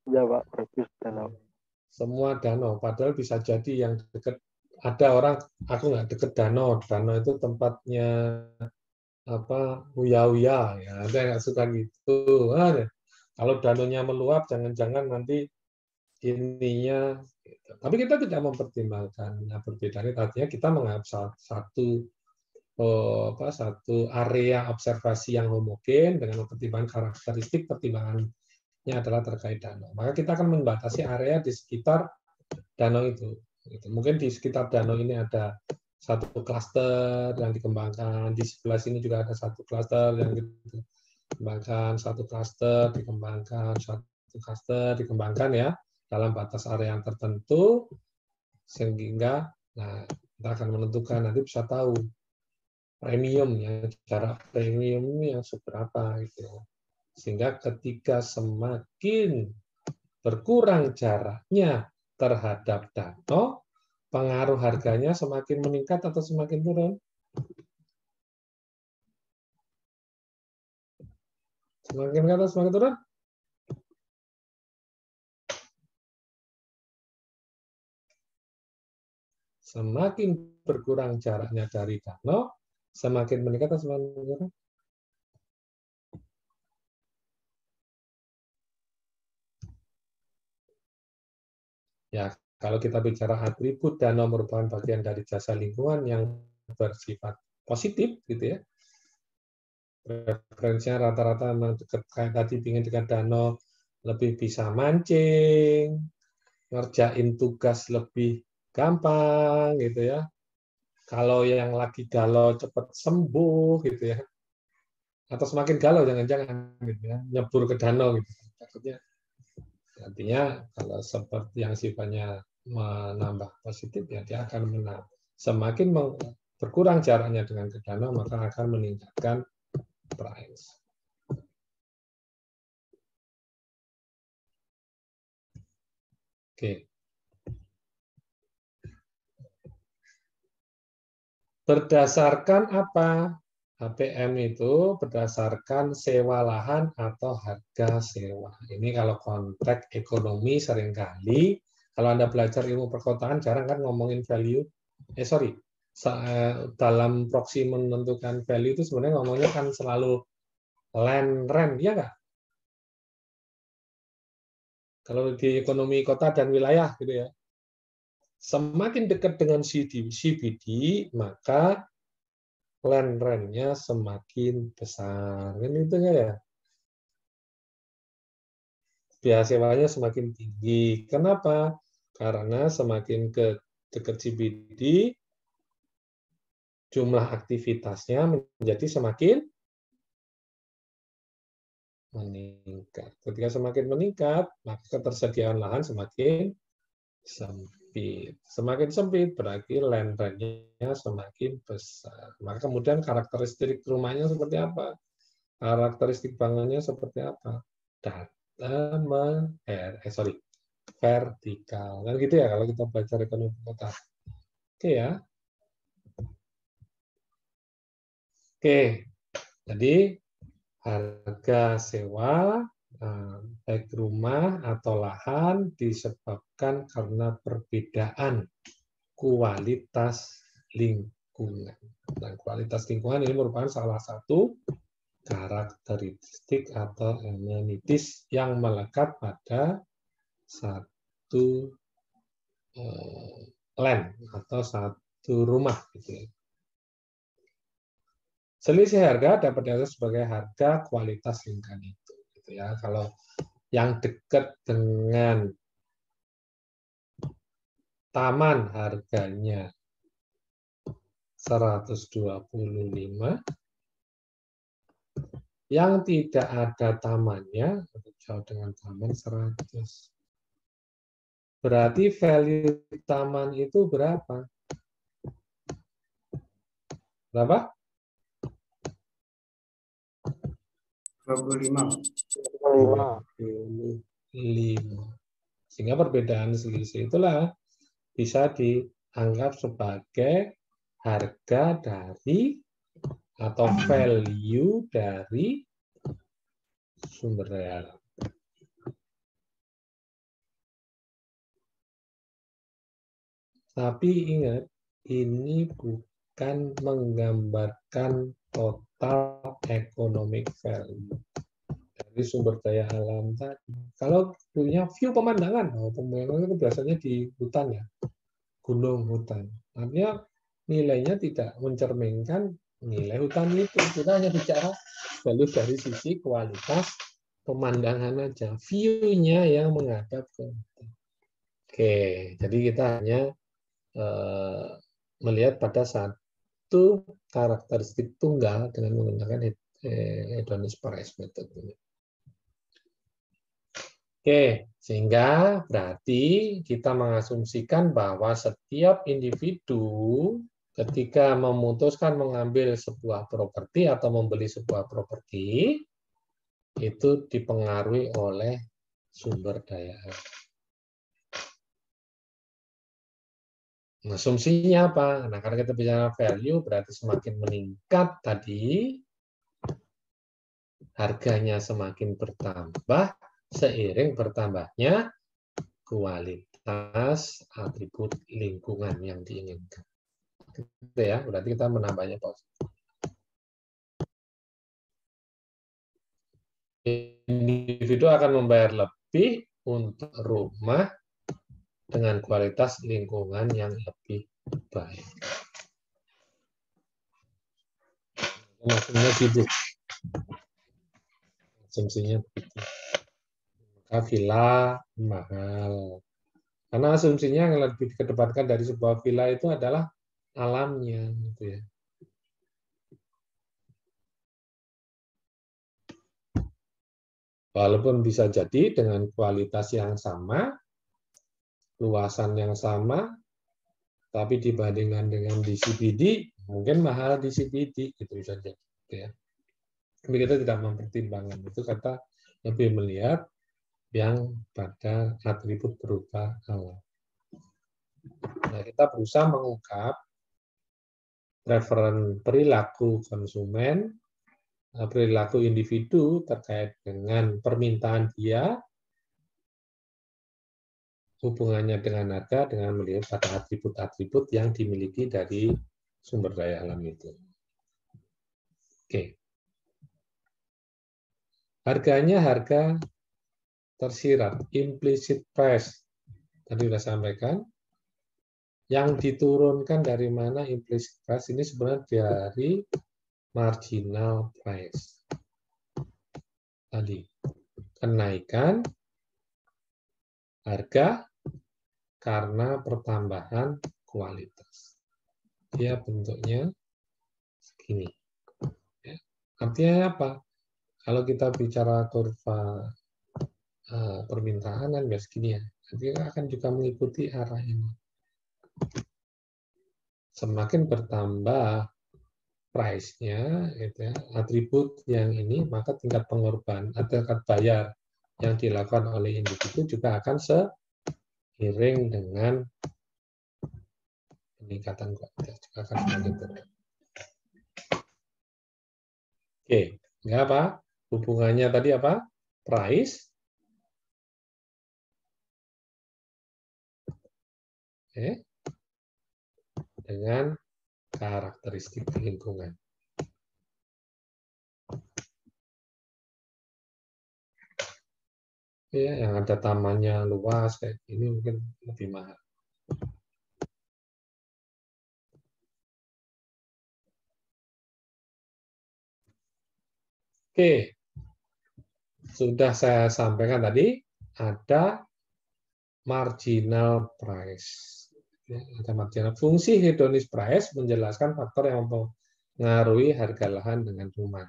Ya Pak, bagus danau. Semua danau, padahal bisa jadi yang dekat. Ada orang, aku nggak deket danau. Danau itu tempatnya apa, uya-uya. Ya, ada yang nggak suka gitu. Nah, kalau danaunya meluap, jangan-jangan nanti ininya. Gitu. Tapi kita tidak mempertimbangkan perbedaannya. Tadinya kita mengambil satu area observasi yang homogen dengan mempertimbangkan karakteristik, pertimbangannya adalah terkait danau. Maka kita akan membatasi area di sekitar danau itu. Mungkin di sekitar danau ini ada satu klaster yang dikembangkan, di sebelah sini juga ada satu klaster yang dikembangkan, satu klaster dikembangkan, satu klaster dikembangkan ya dalam batas area yang tertentu, sehingga kita akan menentukan, nanti bisa tahu premiumnya, jarak premium yang seberapa gitu. Sehingga ketika semakin berkurang jaraknya terhadap danau, pengaruh harganya semakin meningkat atau semakin turun? Semakin meningkat atau semakin turun? Semakin berkurang jaraknya dari danau, semakin meningkat atau semakin menurun? Ya, kalau kita bicara atribut danau merupakan bagian dari jasa lingkungan yang bersifat positif, gitu ya. Referensinya rata-rata memang dekat, kayak tadi ingin dekat danau, lebih bisa mancing, ngerjain tugas lebih gampang, gitu ya. Kalau yang lagi galau cepat sembuh, gitu ya. Atau semakin galau, jangan-jangan gitu ya, nyebur ke danau, gitu. Takutnya artinya kalau seperti yang sifatnya menambah positif, ya dia akan menambah. Semakin berkurang jaraknya dengan ke danau, maka akan meningkatkan price. Oke. Berdasarkan apa? HPM itu berdasarkan sewa lahan atau harga sewa. Ini kalau konteks ekonomi seringkali, kalau Anda belajar ilmu perkotaan, jarang kan ngomongin value. Dalam proxy menentukan value itu sebenarnya ngomongnya kan selalu land rent, ya nggak? Kalau di ekonomi kota dan wilayah gitu ya. Semakin dekat dengan CBD, maka land rent-nya semakin besar. Kan itu ya? Biaya sewanya semakin tinggi. Kenapa? Karena semakin ke dekat CBD, jumlah aktivitasnya menjadi semakin meningkat. Ketika semakin meningkat, maka ketersediaan lahan semakin sempit. Semakin sempit berarti land rent-nya semakin besar. Maka kemudian karakteristik rumahnya seperti apa? Karakteristik bangunannya seperti apa? Vertikal. Kan gitu ya kalau kita belajar ekonomi kota. Oke ya. Oke. Jadi harga sewa baik rumah atau lahan disebabkan karena perbedaan kualitas lingkungan. Dan kualitas lingkungan ini merupakan salah satu karakteristik atau amenities yang melekat pada satu land atau satu rumah. Gitu. Selisih harga dapat dilihat sebagai harga kualitas lingkungan itu. Gitu ya. Kalau yang dekat dengan taman harganya 125, yang tidak ada tamannya, jauh dengan taman 100. Berarti value taman itu berapa? Berapa? 25. 25. Sehingga perbedaan selisih itulah bisa dianggap sebagai harga dari atau value dari sumber daya alam. Tapi ingat, ini bukan menggambarkan total economic value dari sumber daya alam tadi. Kalau punya view pemandangan, pemandangan itu biasanya di hutan ya, gunung hutan. Artinya nilainya tidak mencerminkan nilai hutan itu. Kita hanya bicara value dari sisi kualitas pemandangan aja, view-nya yang menghadap ke hutan. Oke, jadi kita hanya melihat pada satu karakteristik tunggal dengan menggunakan hedonic price method ini. Oke, sehingga berarti kita mengasumsikan bahwa setiap individu ketika memutuskan mengambil sebuah properti atau membeli sebuah properti itu dipengaruhi oleh sumber daya alam. Asumsinya apa? Nah, karena kita bicara value, berarti semakin meningkat tadi, harganya semakin bertambah, seiring bertambahnya kualitas atribut lingkungan yang diinginkan. Gitu ya, berarti kita menambahnya positif. Individu akan membayar lebih untuk rumah dengan kualitas lingkungan yang lebih baik. Maksudnya gitu. Asumsinya begitu. Maka villa mahal. Karena asumsinya yang lebih dikedepankan dari sebuah villa itu adalah alamnya, gitu ya. Walaupun bisa jadi dengan kualitas yang sama, luasan yang sama, tapi dibandingkan dengan di CBD, mungkin mahal di CBD, gitu bisa jadi. Gitu ya. Tapi kita tidak mempertimbangkan itu, kata lebih melihat yang pada atribut berupa alam. Nah, kita berusaha mengungkap referen perilaku konsumen, perilaku individu terkait dengan permintaan dia, hubungannya dengan harga, dengan melihat pada atribut-atribut yang dimiliki dari sumber daya alam itu. Oke. Harganya harga tersirat, implicit price. Tadi sudah sampaikan. Yang diturunkan dari mana implicit price ini sebenarnya dari marginal price. Tadi kenaikan harga karena pertambahan kualitas. Dia bentuknya segini. Artinya apa? Kalau kita bicara kurva permintaan kan biasa gini ya. Nanti akan juga mengikuti arah ini. Semakin bertambah price-nya, gitu ya, atribut yang ini, maka tingkat pengorbanan atau tingkat bayar yang dilakukan oleh individu juga akan seiring dengan peningkatan kualitas juga akan semakin turun. Oke, enggak apa? Hubungannya tadi apa? Price. Oke. Dengan karakteristik lingkungan. Ya, yang ada tamannya luas kayak ini mungkin lebih mahal. Oke, sudah saya sampaikan tadi ada marginal price. Ya, ada marginal. Fungsi hedonis price menjelaskan faktor yang mempengaruhi harga lahan dengan rumah.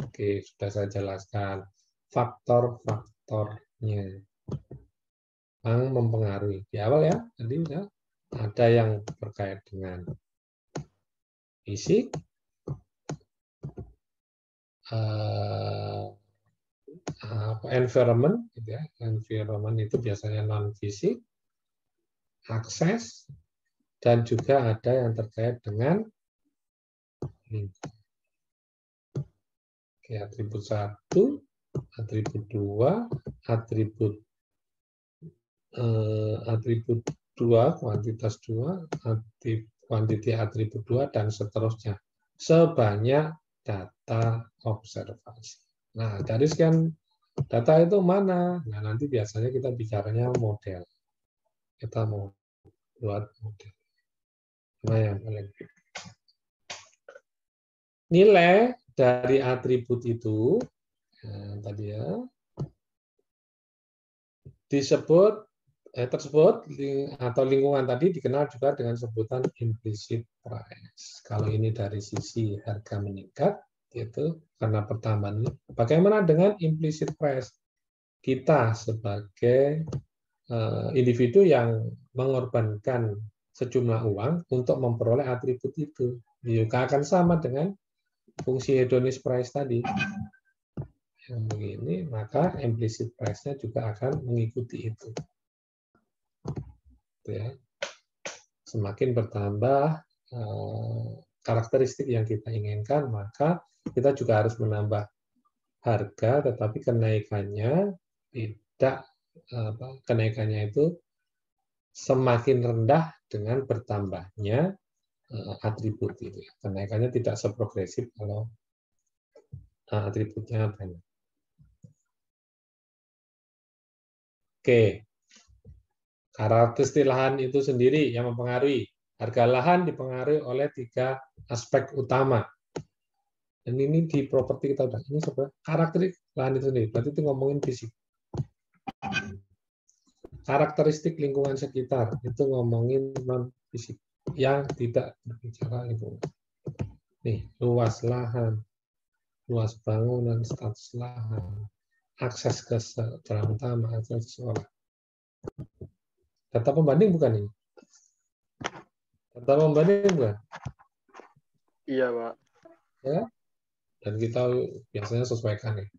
Oke, sudah saya jelaskan faktor-faktornya yang mempengaruhi. Di awal ya, tadi ya, ada yang terkait dengan fisik, environment, gitu ya. Environment itu biasanya non fisik, akses, dan juga ada yang terkait dengan lingkungan. Oke, atribut 1, atribut 2, atribut 2, kuantitas 2, kuantiti atribut 2, dan seterusnya. Sebanyak data observasi. Nah, dari sekian data itu mana? Nah, nanti biasanya kita bicaranya model. Kita mau buat model. Nah, yang paling nilai dari atribut itu tadi ya disebut tersebut atau lingkungan tadi dikenal juga dengan sebutan implicit price. Kalau ini dari sisi harga meningkat itu karena pertambahan ini. Bagaimana dengan implicit price? Kita sebagai individu yang mengorbankan sejumlah uang untuk memperoleh atribut itu, juga akan sama dengan fungsi hedonis price tadi. Yang begini, maka implicit price-nya juga akan mengikuti itu. Ya. Semakin bertambah karakteristik yang kita inginkan, maka kita juga harus menambah harga, tetapi kenaikannya itu semakin rendah dengan bertambahnya atribut itu. Kenaikannya tidak seprogresif kalau atributnya banyak. Oke. Karakteristik lahan itu sendiri yang mempengaruhi. Harga lahan dipengaruhi oleh 3 aspek utama. Dan ini di properti kita udah. Ini sebenarnya karakteristik lahan itu sendiri. Berarti itu ngomongin fisik. Karakteristik lingkungan sekitar itu ngomongin non fisik yang tidak berbicara lingkungan. Nih, luas lahan, luas bangunan, status lahan, akses ke jalan utama, akses sekolah. Data pembanding bukan ini? Data pembanding bukan? Iya, Pak. Ya. Dan kita biasanya sesuaikan nih.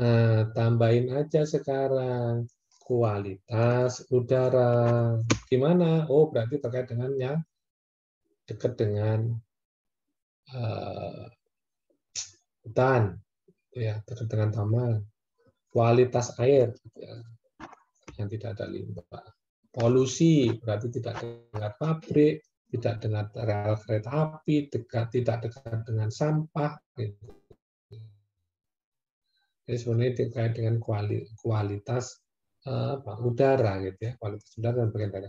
Nah, tambahin aja sekarang kualitas udara. Gimana? Oh, berarti terkait dengan yang dekat dengan hutan, ya, dekat dengan taman. Kualitas air, ya, yang tidak ada limbah. Polusi berarti tidak dekat pabrik, tidak dekat rel kereta api, tidak dekat dengan sampah. Gitu. Jadi sebenarnya terkait dengan kualitas udara, gitu ya, kualitas udara dan bagian dari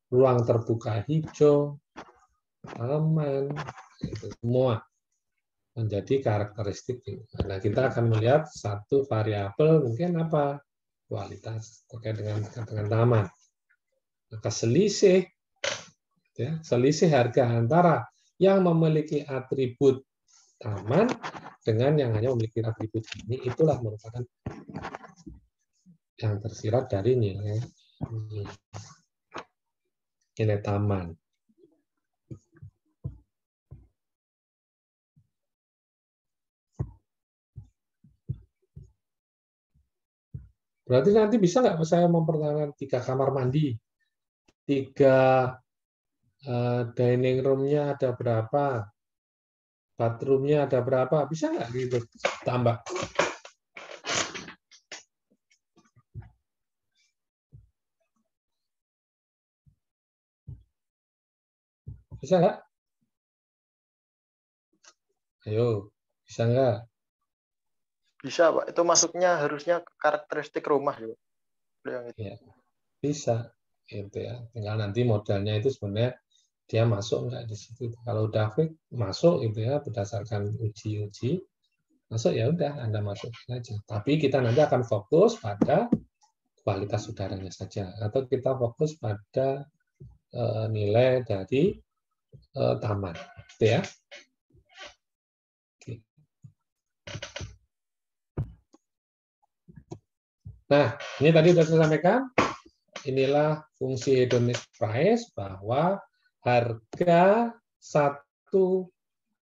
ruang terbuka hijau, aman, itu semua menjadi karakteristik. Nah, kita akan melihat satu variabel mungkin apa? Kualitas terkait dengan taman. Maka selisih harga antara yang memiliki atribut taman dengan yang hanya memiliki atribut ini, itulah merupakan yang tersirat dari nilai taman. Berarti nanti bisa nggak saya mempertahankan 3 kamar mandi, 3 dining room-nya ada berapa, bathroom-nya ada berapa, bisa nggak gitu tambah? Bisa nggak? Ayo, bisa nggak? Bisa, Pak. Itu masuknya harusnya karakteristik rumah, ya. Bisa, gitu ya. Tinggal nanti modalnya itu sebenarnya dia masuk nggak di situ. Kalau udah fix masuk, itu ya, berdasarkan uji masuk, ya udah Anda masuk saja. Tapi kita nanti akan fokus pada kualitas udaranya saja, atau kita fokus pada nilai dari taman, gitu ya. Nah, ini tadi sudah saya sampaikan, inilah fungsi hedonic price, bahwa harga satu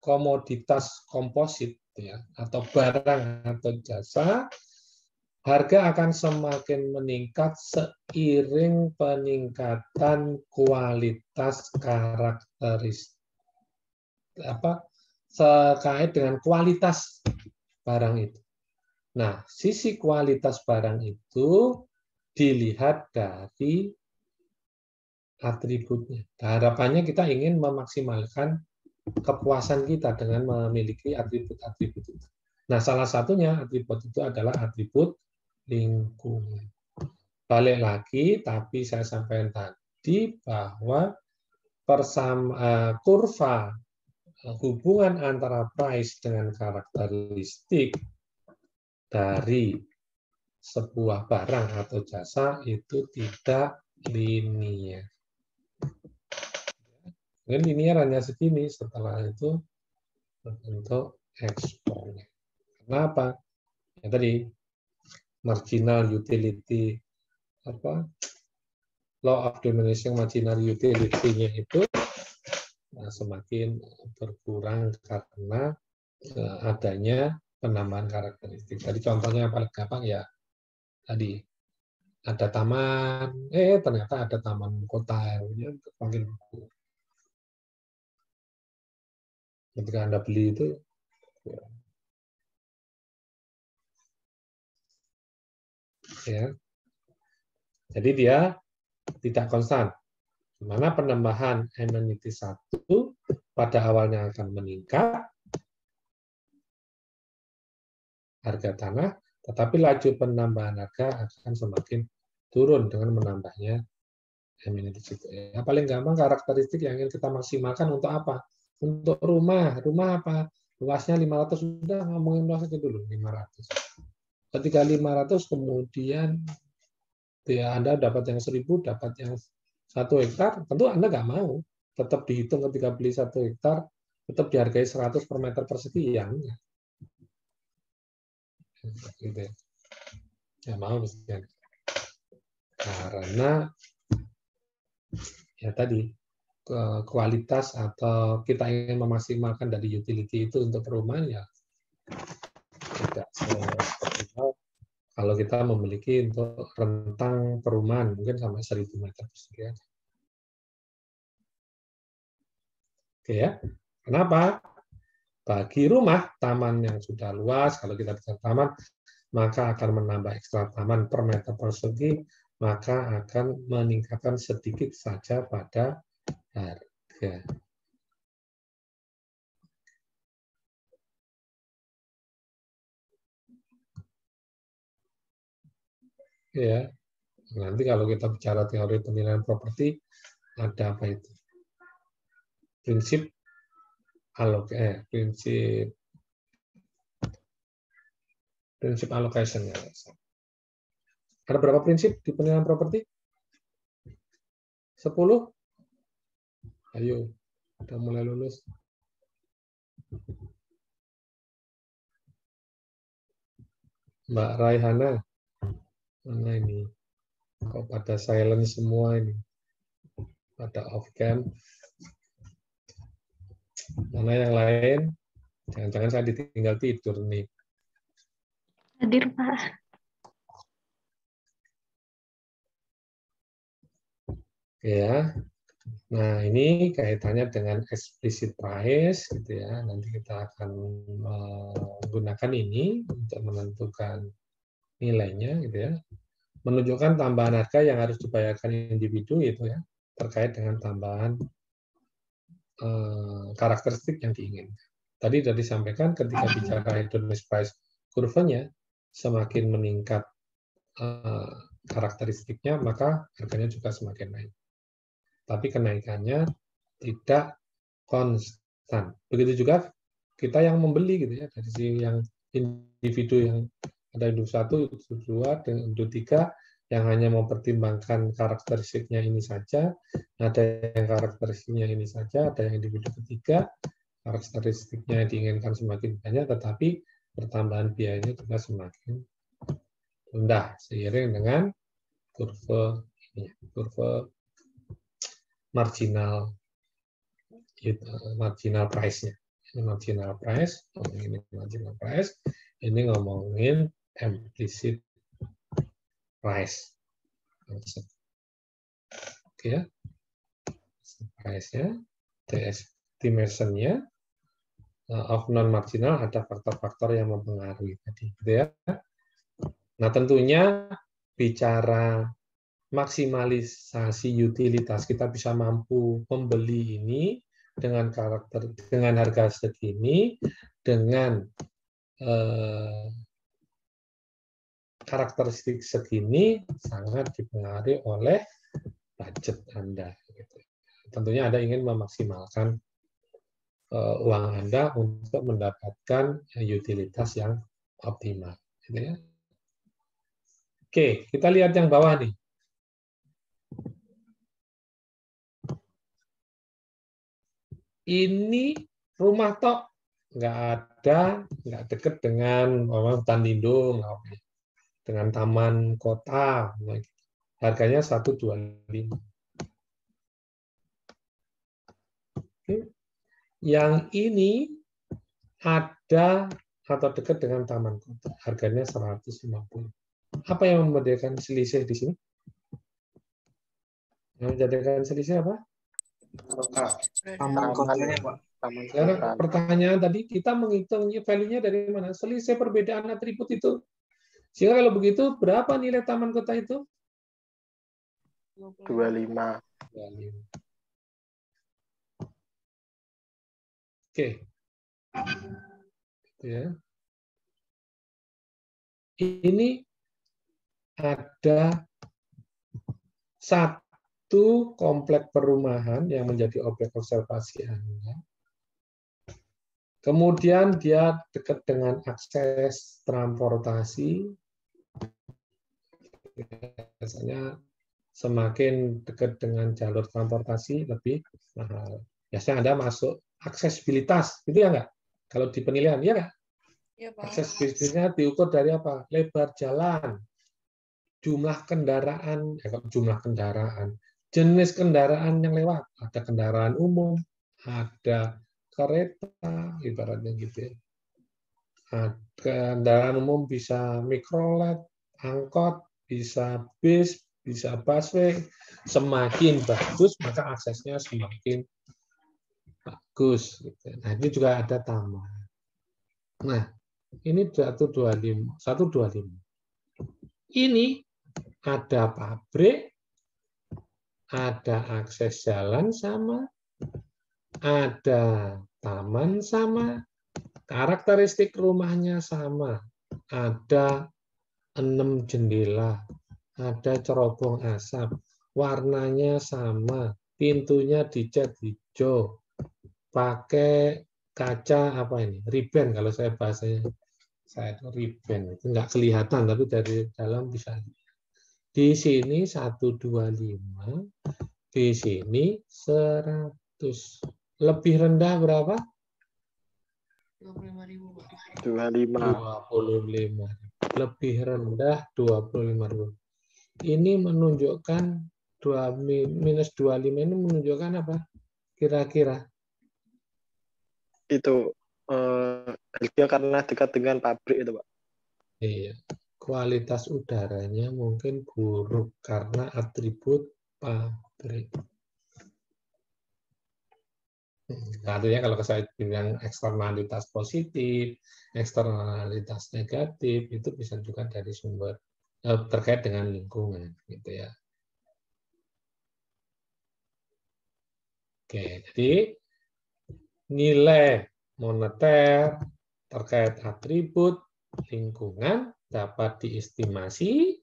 komoditas komposit, ya, atau barang atau jasa, harga akan semakin meningkat seiring peningkatan kualitas karakteristik, terkait dengan kualitas barang itu. Nah, sisi kualitas barang itu dilihat dari atributnya. Harapannya kita ingin memaksimalkan kepuasan kita dengan memiliki atribut-atribut itu. Nah, salah satunya atribut itu adalah atribut lingkungan. Balik lagi, tapi saya sampaikan tadi bahwa kurva hubungan antara price dengan karakteristik dari sebuah barang atau jasa itu tidak linier. Mungkin linier hanya segini, setelah itu berbentuk eksponen. Kenapa? Ya tadi marginal utility, law of diminishing marginal utility-nya itu semakin berkurang karena adanya penambahan karakteristik. Tadi contohnya yang paling gampang ya tadi ada taman, ternyata ada taman kota, makin ketika Anda beli itu ya. Jadi dia tidak konstan. Di mana penambahan amenity 1 pada awalnya akan meningkat harga tanah, tetapi laju penambahan harga akan semakin turun dengan menambahnya amenity itu. Ya, paling gampang karakteristik yang ingin kita maksimalkan untuk apa? Untuk rumah apa? Luasnya 500, sudah ngomongin luas aja dulu 500. Ketika 500 kemudian ya Anda dapat yang 1000, dapat yang 1 hektar, tentu Anda nggak mau. Tetap dihitung ketika beli 1 hektar, tetap dihargai 100 per meter persegi, ya enggak. Gitu ya. Ya mau mestinya. Karena ya tadi kualitas atau kita ingin memaksimalkan dari utility itu untuk perumahan ya tidak seoptimal kalau kita memiliki untuk rentang perumahan mungkin sampai 1000 meter persegi. Oke ya. Kenapa? Bagi rumah taman yang sudah luas, kalau kita bicara taman, maka akan menambah ekstra taman per meter persegi, maka akan meningkatkan sedikit saja pada harga. Ya, nanti kalau kita bicara teori penilaian properti, ada apa itu? Prinsip prinsip allocation. Ada berapa prinsip di penilaian properti? 10? Ayo, udah mulai lulus. Mbak Raihana, mana ini? Kok pada silent semua ini? Pada off cam. Mana yang lain? Jangan-jangan saya ditinggal tidur nih. Hadir, Pak. Ya. Nah, ini kaitannya dengan explicit price gitu ya. Nanti kita akan menggunakan ini untuk menentukan nilainya gitu ya. Menunjukkan tambahan harga yang harus dibayarkan individu gitu ya, terkait dengan tambahan karakteristik yang diinginkan. Tadi sudah disampaikan ketika bicara hedonic price kurvanya semakin meningkat karakteristiknya, maka harganya juga semakin naik. Tapi kenaikannya tidak konstan. Begitu juga kita yang membeli gitu ya, dari sisi yang individu yang ada individu 1, individu 2, dan individu 3 yang hanya mempertimbangkan karakteristiknya ini saja, ada yang karakteristiknya ini saja, ada yang individu ketiga, karakteristiknya yang diinginkan semakin banyak, tetapi pertambahan biayanya juga semakin rendah seiring dengan kurva ini, kurva marginal price-nya. Ini marginal price, ngomongin marginal price, ini ngomongin implicit price. Oke ya. Price-nya, estimation-nya of non-marginal ada faktor-faktor yang mempengaruhi tadi, gitu ya. Nah, tentunya bicara maksimalisasi utilitas, kita bisa mampu membeli ini dengan harga segini, dengan karakteristik segini, sangat dipengaruhi oleh budget Anda. Gitu. Tentunya Anda ingin memaksimalkan uang Anda untuk mendapatkan utilitas yang optimal. Gitu ya. Oke, kita lihat yang bawah nih. Ini rumah tok, nggak deket dengan hutan lindung, dengan taman kota, harganya 125. Yang ini ada atau dekat dengan taman kota, harganya 150. Apa yang membedakan selisih di sini? Yang menjadikan selisih apa? Taman kotanya, Pak. Karena pertanyaan tadi, kita menghitung value-nya dari mana? Selisih perbedaan atribut itu. Sehingga kalau begitu, berapa nilai taman kota itu? 25. Oke. Ya. Ini ada satu komplek perumahan yang menjadi objek observasi Anda. Kemudian dia dekat dengan akses transportasi. Biasanya semakin dekat dengan jalur transportasi lebih mahal. Biasanya Anda masuk aksesibilitas, gitu ya nggak? Kalau di penilaian, ya nggak? Ya, Pak. Aksesibilitasnya diukur dari apa? Lebar jalan, jumlah kendaraan, jenis kendaraan yang lewat. Ada kendaraan umum, ada kereta, ibaratnya gitu ya. Kendaraan umum bisa mikrolet, angkot, bisa bis, bisa busway. Semakin bagus, maka aksesnya semakin bagus. Nah, ini juga ada taman. Nah, ini 125. Ini ada pabrik, ada akses jalan sama, ada taman sama, karakteristik rumahnya sama, ada 6 jendela, ada cerobong asap, warnanya sama, pintunya dicat hijau, pakai kaca apa ini, riben kalau saya bahasanya, saya itu riben, itu nggak kelihatan tapi dari dalam bisa. Di sini 125, di sini 100. Lebih rendah berapa? 25.000, Pak. 25. Lebih rendah 25.000. Ini menunjukkan minus 25 ini menunjukkan apa? Kira-kira? Itu harga karena dekat dengan pabrik itu, Pak. Iya. Kualitas udaranya mungkin buruk karena atribut pabrik. Artinya kalau saya bilang eksternalitas positif, eksternalitas negatif, itu bisa juga dari sumber terkait dengan lingkungan, gitu ya. Oke, jadi nilai moneter terkait atribut lingkungan dapat diestimasi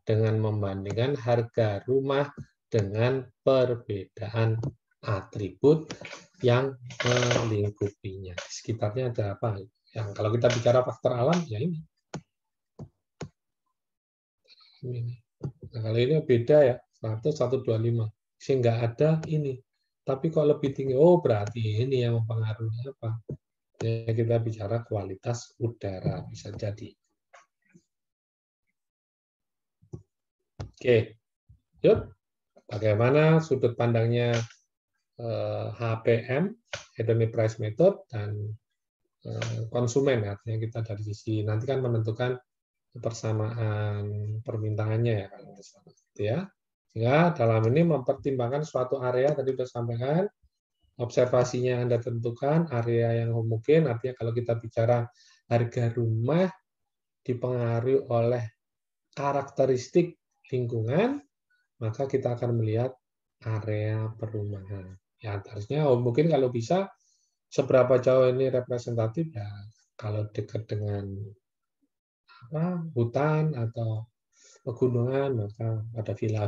dengan membandingkan harga rumah dengan perbedaan atribut yang melingkupinya. Di sekitarnya ada apa? Yang kalau kita bicara faktor alam, ya ini. Nah, kalau ini beda ya, 100, 125. Sehingga ada ini. Tapi kok lebih tinggi? Oh, berarti ini yang mempengaruhi apa? Ya, kita bicara kualitas udara, bisa jadi. Oke, yuk. Bagaimana sudut pandangnya HPM, Hedonic Price Method, dan konsumen, artinya kita dari sisi nanti kan menentukan persamaan permintaannya ya, kalau gitu ya. Sehingga dalam ini mempertimbangkan suatu area, tadi sudah sampaikan, observasinya Anda tentukan, area yang homogen, artinya kalau kita bicara harga rumah dipengaruhi oleh karakteristik lingkungan, maka kita akan melihat area perumahan. Ya, harusnya mungkin kalau bisa, seberapa jauh ini representatif, ya kalau dekat dengan hutan atau pegunungan, maka ada villa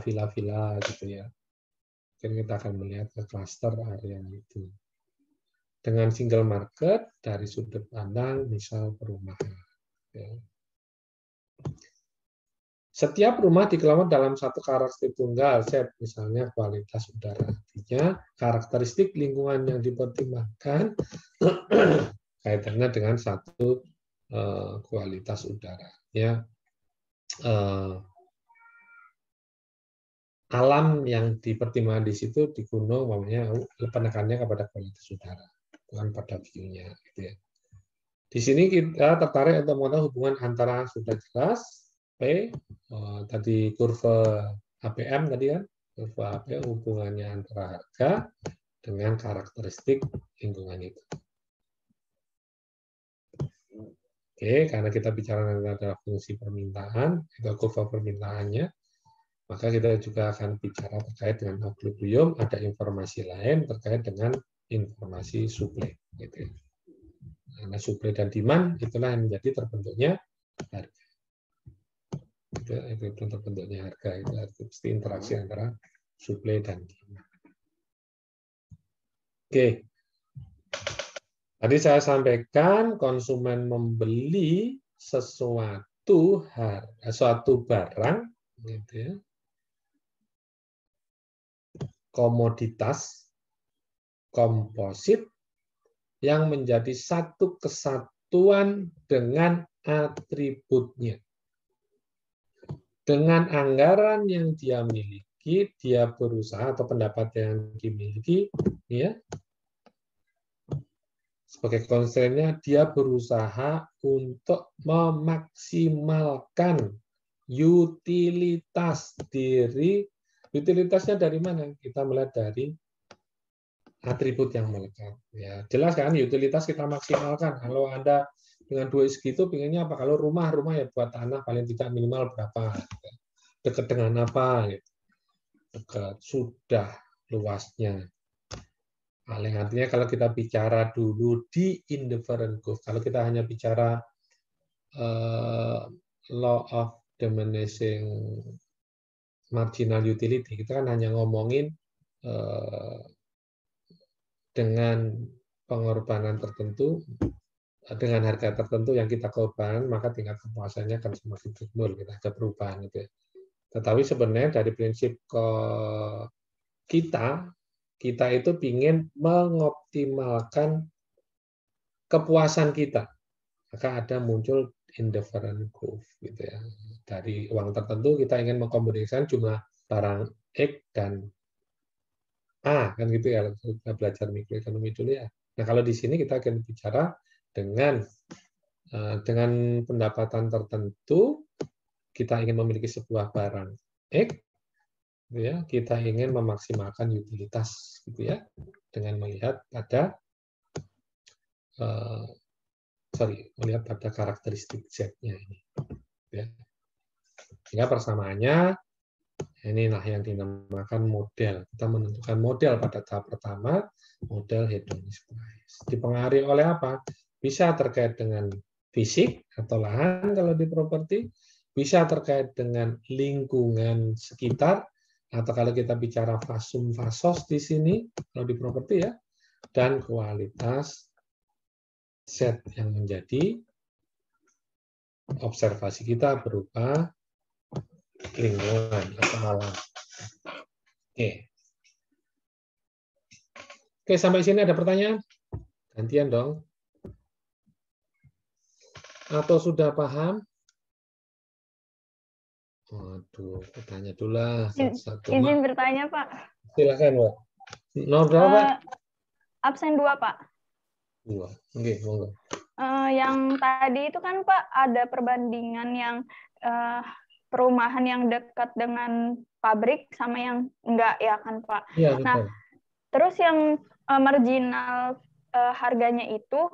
gitu ya. Mungkin kita akan melihat ke klaster area itu. Dengan single market dari sudut pandang misal perumahan. Setiap rumah dikelola dalam satu karakteristik tunggal, set misalnya kualitas udara. Artinya karakteristik lingkungan yang dipertimbangkan kaitannya dengan satu kualitas udara. Ya, alam yang dipertimbangkan di situ di gunung, namanya penekannya kepada kualitas udara, bukan pada view-nya. Gitu ya. Di sini kita tertarik untuk mengetahui hubungan antara sudah jelas P, tadi kurva APM tadi kan, kurva APM hubungannya antara harga dengan karakteristik lingkungan itu. Oke, karena kita bicara adalah fungsi permintaan, itu kurva permintaannya, maka kita juga akan bicara terkait dengan equilibrium, ada informasi lain terkait dengan informasi suplai. Gitu. Karena suplai dan demand, itulah yang menjadi terbentuknya harga. Itu terbentuknya harga, itu interaksi antara suplai dan demand. Oke. Tadi saya sampaikan konsumen membeli suatu barang, gitu ya, komoditas komposit yang menjadi satu kesatuan dengan atributnya. Dengan anggaran yang dia miliki, dia berusaha atau pendapat yang dimiliki, ya, sebagai konsennya dia berusaha untuk memaksimalkan utilitas diri. Utilitasnya dari mana? Kita melihat dari atribut yang melekat. Ya, jelas kan, utilitas kita maksimalkan. Kalau Anda dengan 2 segitu, pengennya apa? Kalau rumah ya buat tanah paling tidak minimal berapa? Dekat dengan apa? Gitu. dekat, sudah luasnya. Paling artinya kalau kita bicara dulu di indifferent curve, kalau kita hanya bicara law of diminishing marginal utility, kita kan hanya ngomongin dengan pengorbanan tertentu, dengan harga tertentu yang kita korbankan, maka tingkat kepuasannya akan semakin subur, kita ada perubahan itu. Tetapi sebenarnya dari prinsip kita itu ingin mengoptimalkan kepuasan kita, maka ada muncul indifferent curve gitu ya. Dari uang tertentu kita ingin mengkombinasikan jumlah barang X dan A, kan gitu ya, kita belajar mikroekonomi dulu ya. Nah, kalau di sini kita akan bicara dengan pendapatan tertentu, kita ingin memiliki sebuah barang X, gitu ya, kita ingin memaksimalkan utilitas, gitu ya, dengan melihat pada melihat pada karakteristik Z-nya ini. Ya. Sehingga persamaannya inilah yang dinamakan model. Kita menentukan model pada tahap pertama, model hedonic price. Dipengaruhi oleh apa? Bisa terkait dengan fisik atau lahan kalau di properti, bisa terkait dengan lingkungan sekitar, atau kalau kita bicara fasum fasos di sini kalau di properti ya, dan kualitas set yang menjadi observasi kita berupa lingkungan atau alam. Oke, sampai sini ada pertanyaan? Gantian dong. Atau sudah paham? Waduh, bertanya dulu lah. Izin bertanya, Pak. Silakan, Pak. Nomor berapa, Pak? Absen 2, Pak. 2. Oke, monggo. Yang tadi itu kan, Pak, ada perbandingan yang perumahan yang dekat dengan pabrik sama yang enggak, ya kan, Pak? Iya, betul. Nah, terus yang marginal harganya itu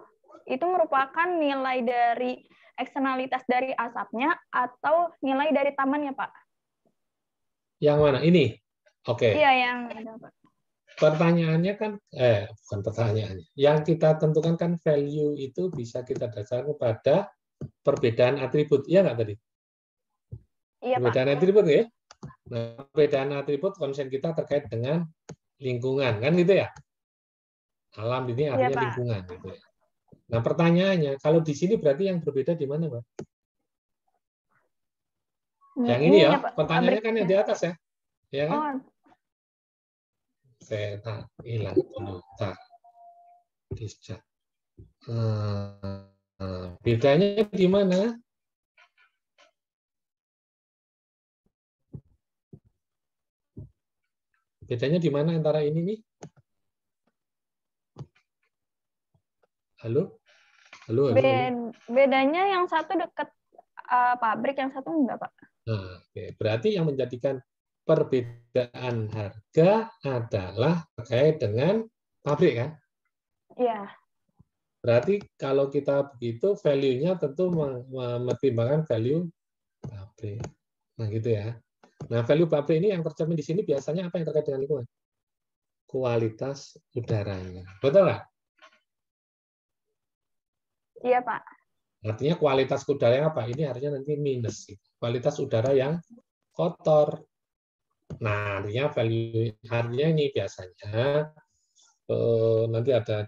merupakan nilai dari eksternalitas dari asapnya atau nilai dari tamannya, Pak? Yang mana? Ini? Oke. Iya, yang ada, Pak. Pertanyaannya kan, bukan pertanyaannya. Yang kita tentukan kan value itu bisa kita dasarkan pada perbedaan atribut. Iya nggak tadi? Iya, perbedaan Pak. atribut ya? Nah, perbedaan atribut konsen kita terkait dengan lingkungan, kan gitu ya? Alam ini artinya Iya, Pak. lingkungan. Gitu ya. Nah, pertanyaannya, kalau di sini berarti yang berbeda di mana, Pak? Yang ini ya, Pak, pertanyaannya kan yang di atas ya? Ya kan? Oh. Saya hilang dulu. Bedanya di mana? Bedanya di mana antara ini nih? Halo? Halo? Bedanya yang satu dekat pabrik, yang satu enggak, Pak. Nah, berarti yang menjadikan perbedaan harga adalah terkait dengan pabrik, kan? Iya. Berarti kalau kita begitu, value-nya tentu mempertimbangkan value pabrik. Nah, gitu ya. Nah, value pabrik ini yang tercermin di sini biasanya apa yang terkait dengan lingkungan? Kualitas udaranya. Betul nggak? Iya, Pak. Artinya kualitas udara apa? Ini harusnya nanti minus. Kualitas udara yang kotor. Nah, artinya value harganya ini biasanya nanti ada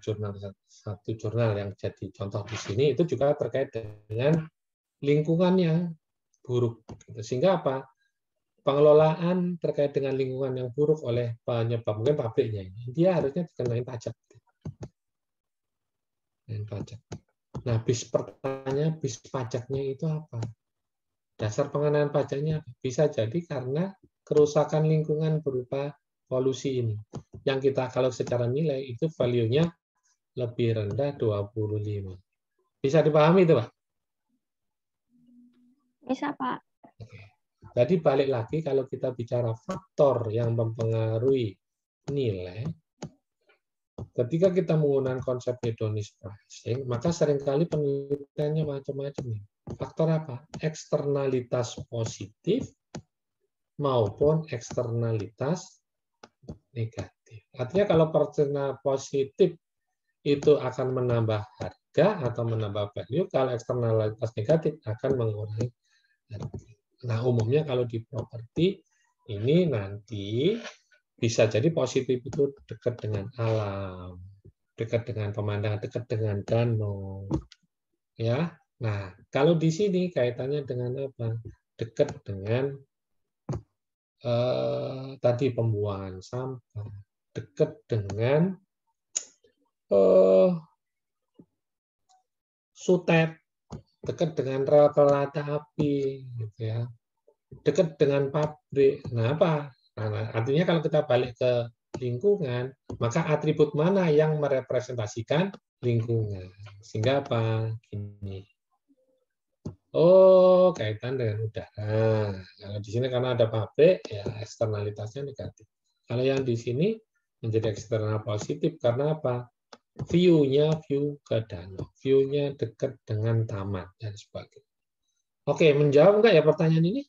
satu jurnal yang jadi contoh di sini itu juga terkait dengan lingkungan yang buruk. Sehingga apa? Pengelolaan terkait dengan lingkungan yang buruk oleh penyebab mungkin pabriknya ini, dia harusnya dikenain pajak. Nah, pertanyaan bis pajaknya itu apa? Dasar pengenaan pajaknya bisa jadi karena kerusakan lingkungan berupa polusi ini. Yang kita kalau secara nilai itu value-nya lebih rendah 25. Bisa dipahami itu, Pak? Bisa, Pak. Oke. Jadi balik lagi kalau kita bicara faktor yang mempengaruhi nilai, ketika kita menggunakan konsep hedonic pricing, maka seringkali penelitiannya macam-macam nih. Faktor apa? Eksternalitas positif maupun eksternalitas negatif. Artinya kalau proporsional positif itu akan menambah harga atau menambah value, kalau eksternalitas negatif akan mengurangi harga. Nah, umumnya kalau di properti ini nanti bisa jadi positif itu dekat dengan alam, dekat dengan pemandangan, dekat dengan danau. Ya. Nah, kalau di sini kaitannya dengan apa? Dekat dengan tadi pembuangan sampah, dekat dengan sutet, dekat dengan rel kereta api, gitu ya, dekat dengan pabrik. Nah, apa? Nah, artinya kalau kita balik ke lingkungan, maka atribut mana yang merepresentasikan lingkungan? Sehingga apa? Gini. Oh, kaitan dengan udara. Kalau di sini karena ada pabrik, ya eksternalitasnya negatif. Kalau yang di sini menjadi eksternal positif karena apa? View-nya view ke danau, view-nya dekat dengan taman dan sebagainya. Oke, menjawab enggak ya pertanyaan ini?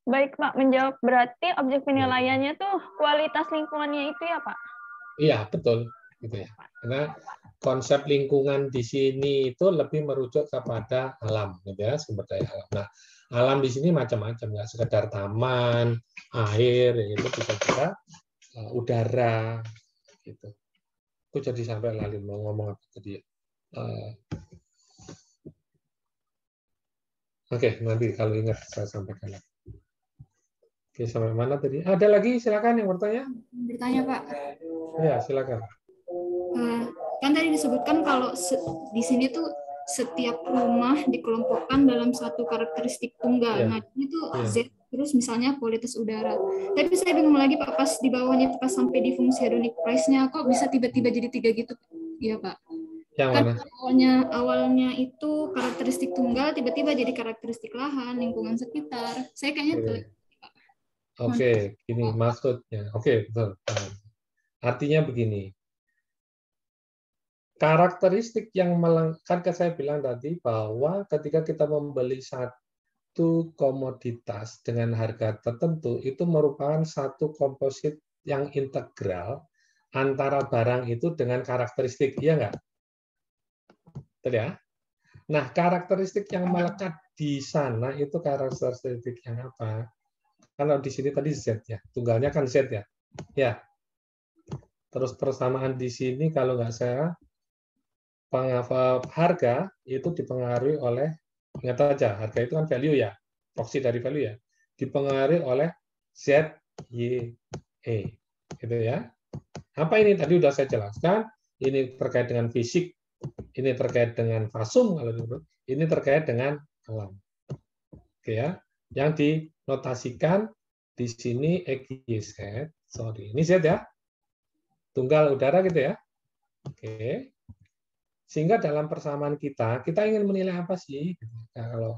Baik, Pak. Menjawab berarti objek penilaiannya tuh kualitas lingkungannya itu ya, Pak? Iya, betul. Gitu ya. Karena konsep lingkungan di sini itu lebih merujuk kepada alam, gitu ya, sumber daya alam. Nah, alam di sini macam-macam, nggak sekedar taman, air, itu bisa juga udara, gitu. Aku jadi sampai lali mau ngomong apa tadi. Oke, nanti kalau ingat saya sampaikan lagi. Oke, sampai mana tadi? Ada lagi, silakan yang bertanya. Bertanya, Pak. Ya, silakan. Kan tadi disebutkan kalau di sini tuh setiap rumah dikelompokkan dalam satu karakteristik tunggal. Ya. Nah, itu Ya. Z, terus misalnya kualitas udara. Tapi saya bingung lagi, Pak, pas di bawahnya, pas sampai di fungsi hedonic price-nya, kok bisa tiba-tiba jadi 3 gitu? Iya, Pak. Yang Kan mana? awalnya itu karakteristik tunggal, tiba-tiba jadi karakteristik lahan, lingkungan sekitar. Saya kayaknya Oke, ini maksudnya. Oke, betul. Artinya begini. Karakteristik yang kan saya bilang tadi bahwa ketika kita membeli satu komoditas dengan harga tertentu, itu merupakan satu komposit yang integral antara barang itu dengan karakteristik, iya nggak? Betul ya? Nah, karakteristik yang melekat di sana itu karakteristik yang apa? Kalau di sini tadi Z ya, tunggalnya kan Z ya. Ya. Terus persamaan di sini kalau nggak saya harga itu dipengaruhi oleh, ingat aja, harga itu kan value ya, proksi dari value ya, dipengaruhi oleh Z, Y, E. Gitu ya. Apa ini? Tadi udah saya jelaskan, ini terkait dengan fisik, ini terkait dengan fasum, kalau ini terkait dengan alam. Oke ya. Yang dinotasikan di sini XYZ, sorry, ini Z ya, tunggal udara gitu ya. Oke. Sehingga dalam persamaan kita ingin menilai apa sih? Nah, kalau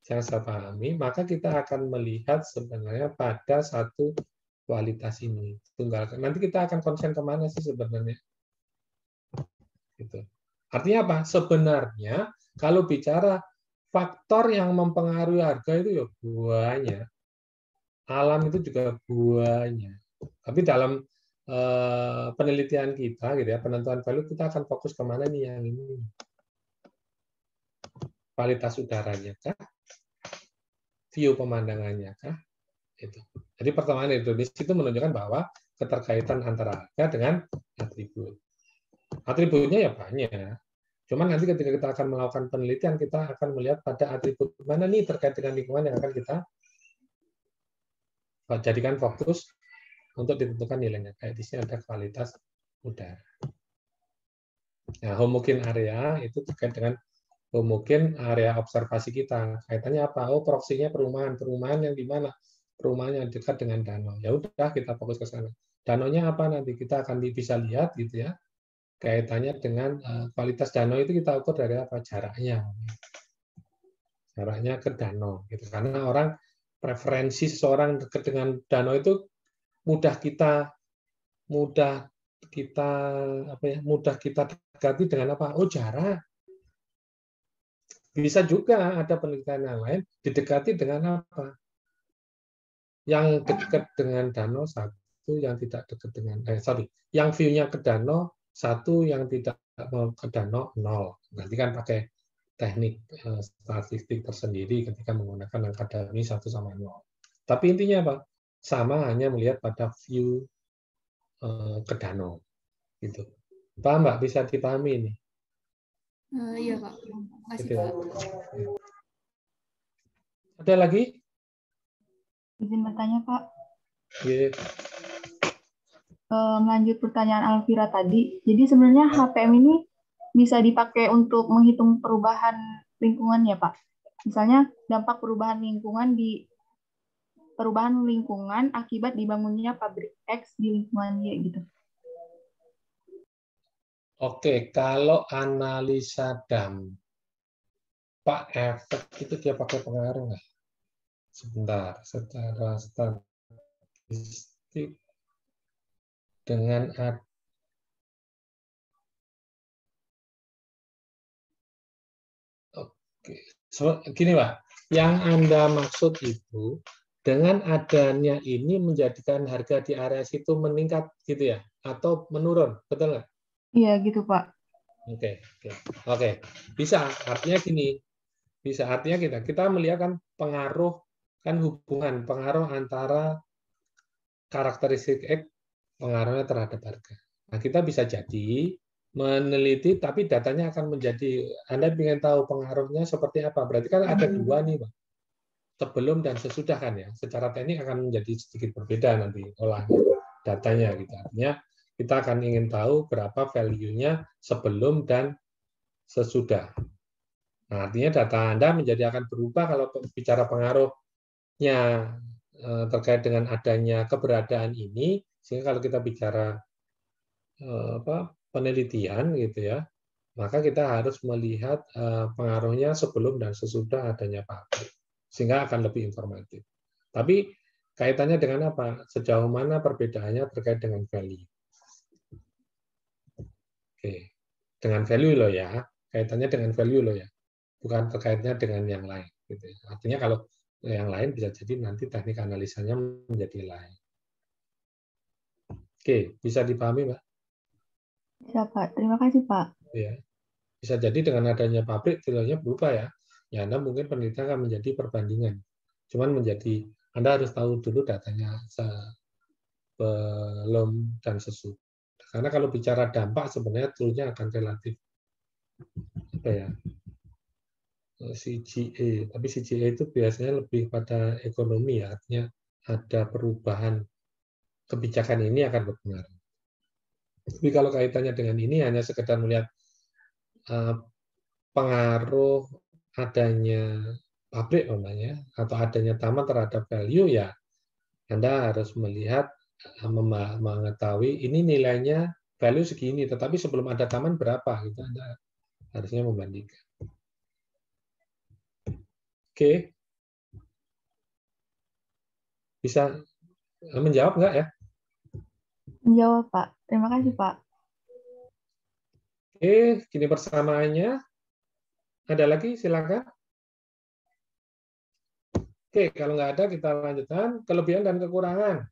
yang saya pahami, maka kita akan melihat sebenarnya pada satu kualitas ini, tunggal. Nanti kita akan konsen kemana sih sebenarnya? Gitu. Artinya apa? Sebenarnya kalau bicara faktor yang mempengaruhi harga itu ya banyak. Alam itu juga banyak. Tapi dalam penelitian kita, gitu ya, penentuan value, kita akan fokus kemana nih yang ini? Kualitas udaranya kah? View pemandangannya kah? Itu. Jadi pertemuan Indonesia itu menunjukkan bahwa keterkaitan antara harga dengan atribut. Atributnya ya banyak. Cuman nanti ketika kita akan melakukan penelitian, kita akan melihat pada atribut mana nih terkait dengan lingkungan yang akan kita jadikan fokus untuk ditentukan nilainya. Kayak di sini ada kualitas udara. Nah, homogen area itu terkait dengan homogen area observasi kita. Kaitannya apa? Oh, proksinya perumahan yang di mana? Perumahan yang dekat dengan danau. Ya udah, kita fokus ke sana. Danaunya apa nanti? Kita akan bisa lihat gitu ya. Kaitannya dengan kualitas danau itu kita ukur dari apa? Jaraknya. Jaraknya ke danau gitu. Karena orang preferensi seseorang dekat dengan danau itu mudah kita dekati dengan apa? Oh, jarak. Bisa juga ada penelitian yang lain didekati dengan apa? yang dekat dengan danau, satu yang tidak dekat dengan yang view-nya ke danau, satu yang tidak mau ke danau, 0. Nanti kan pakai teknik statistik tersendiri ketika menggunakan angka dummy 1 sama 0. Tapi intinya apa? Sama, hanya melihat pada view ke danau. Gitu. Paham, Mbak? Bisa dipahami ini? Iya, Pak. Makasih, Gitu. Pak. Ada lagi? Izin bertanya, Pak. Yeah. Melanjut pertanyaan Alvira tadi, jadi sebenarnya HPM ini bisa dipakai untuk menghitung perubahan lingkungan ya, Pak? Misalnya dampak perubahan lingkungan akibat dibangunnya pabrik X di lingkungan Y gitu. Oke, kalau analisa dampak efek itu dia pakai pengaruh nggak? Sebentar, secara statistik dengan gini Pak, yang Anda maksud itu dengan adanya ini menjadikan harga di area situ meningkat gitu ya, atau menurun, betul nggak? Iya gitu Pak. Oke, bisa. Artinya gini, bisa artinya kita melihat kan pengaruh, kan hubungan pengaruh antara karakteristik X pengaruhnya terhadap harga. Nah, kita bisa jadi meneliti, tapi datanya akan menjadi, Anda ingin tahu pengaruhnya seperti apa. Berarti kan ada dua nih, Pak. Sebelum dan sesudah kan ya. Secara teknik akan menjadi sedikit berbeda nanti olahnya, datanya gitu. Artinya kita akan ingin tahu berapa value-nya sebelum dan sesudah. Nah, artinya data Anda menjadi akan berubah kalau bicara pengaruhnya terkait dengan adanya keberadaan ini, sehingga kalau kita bicara penelitian gitu ya, maka kita harus melihat pengaruhnya sebelum dan sesudah adanya pabrik, sehingga akan lebih informatif. Tapi kaitannya dengan apa? Sejauh mana perbedaannya terkait dengan value? Oke, dengan value loh ya, kaitannya dengan value loh ya, bukan terkaitnya dengan yang lain. Gitu. Artinya kalau yang lain bisa jadi nanti teknik analisanya menjadi lain. Oke, bisa dipahami, Mbak? Bisa, Pak. Terima kasih, Pak. Ya. Bisa jadi dengan adanya pabrik nilainya berubah ya. Ya, Anda mungkin penelitian akan menjadi perbandingan. Cuman menjadi, Anda harus tahu dulu datanya sebelum dan sesudah. Karena kalau bicara dampak sebenarnya tool-nya akan relatif apa ya? CGA, tapi CGA itu biasanya lebih pada ekonomi ya, artinya ada perubahan kebijakan ini akan berpengaruh. Tapi kalau kaitannya dengan ini hanya sekedar melihat pengaruh adanya pabrik umpamanya atau adanya taman terhadap value ya, Anda harus melihat mengetahui ini nilainya value segini, tetapi sebelum ada taman berapa gitu Anda harusnya membandingkan. Oke. Bisa menjawab nggak ya? Menjawab, Pak. Terima kasih, Pak. Oke, gini persamaannya. Ada lagi? Silakan. Oke, kalau nggak ada kita lanjutkan. Kelebihan dan kekurangan.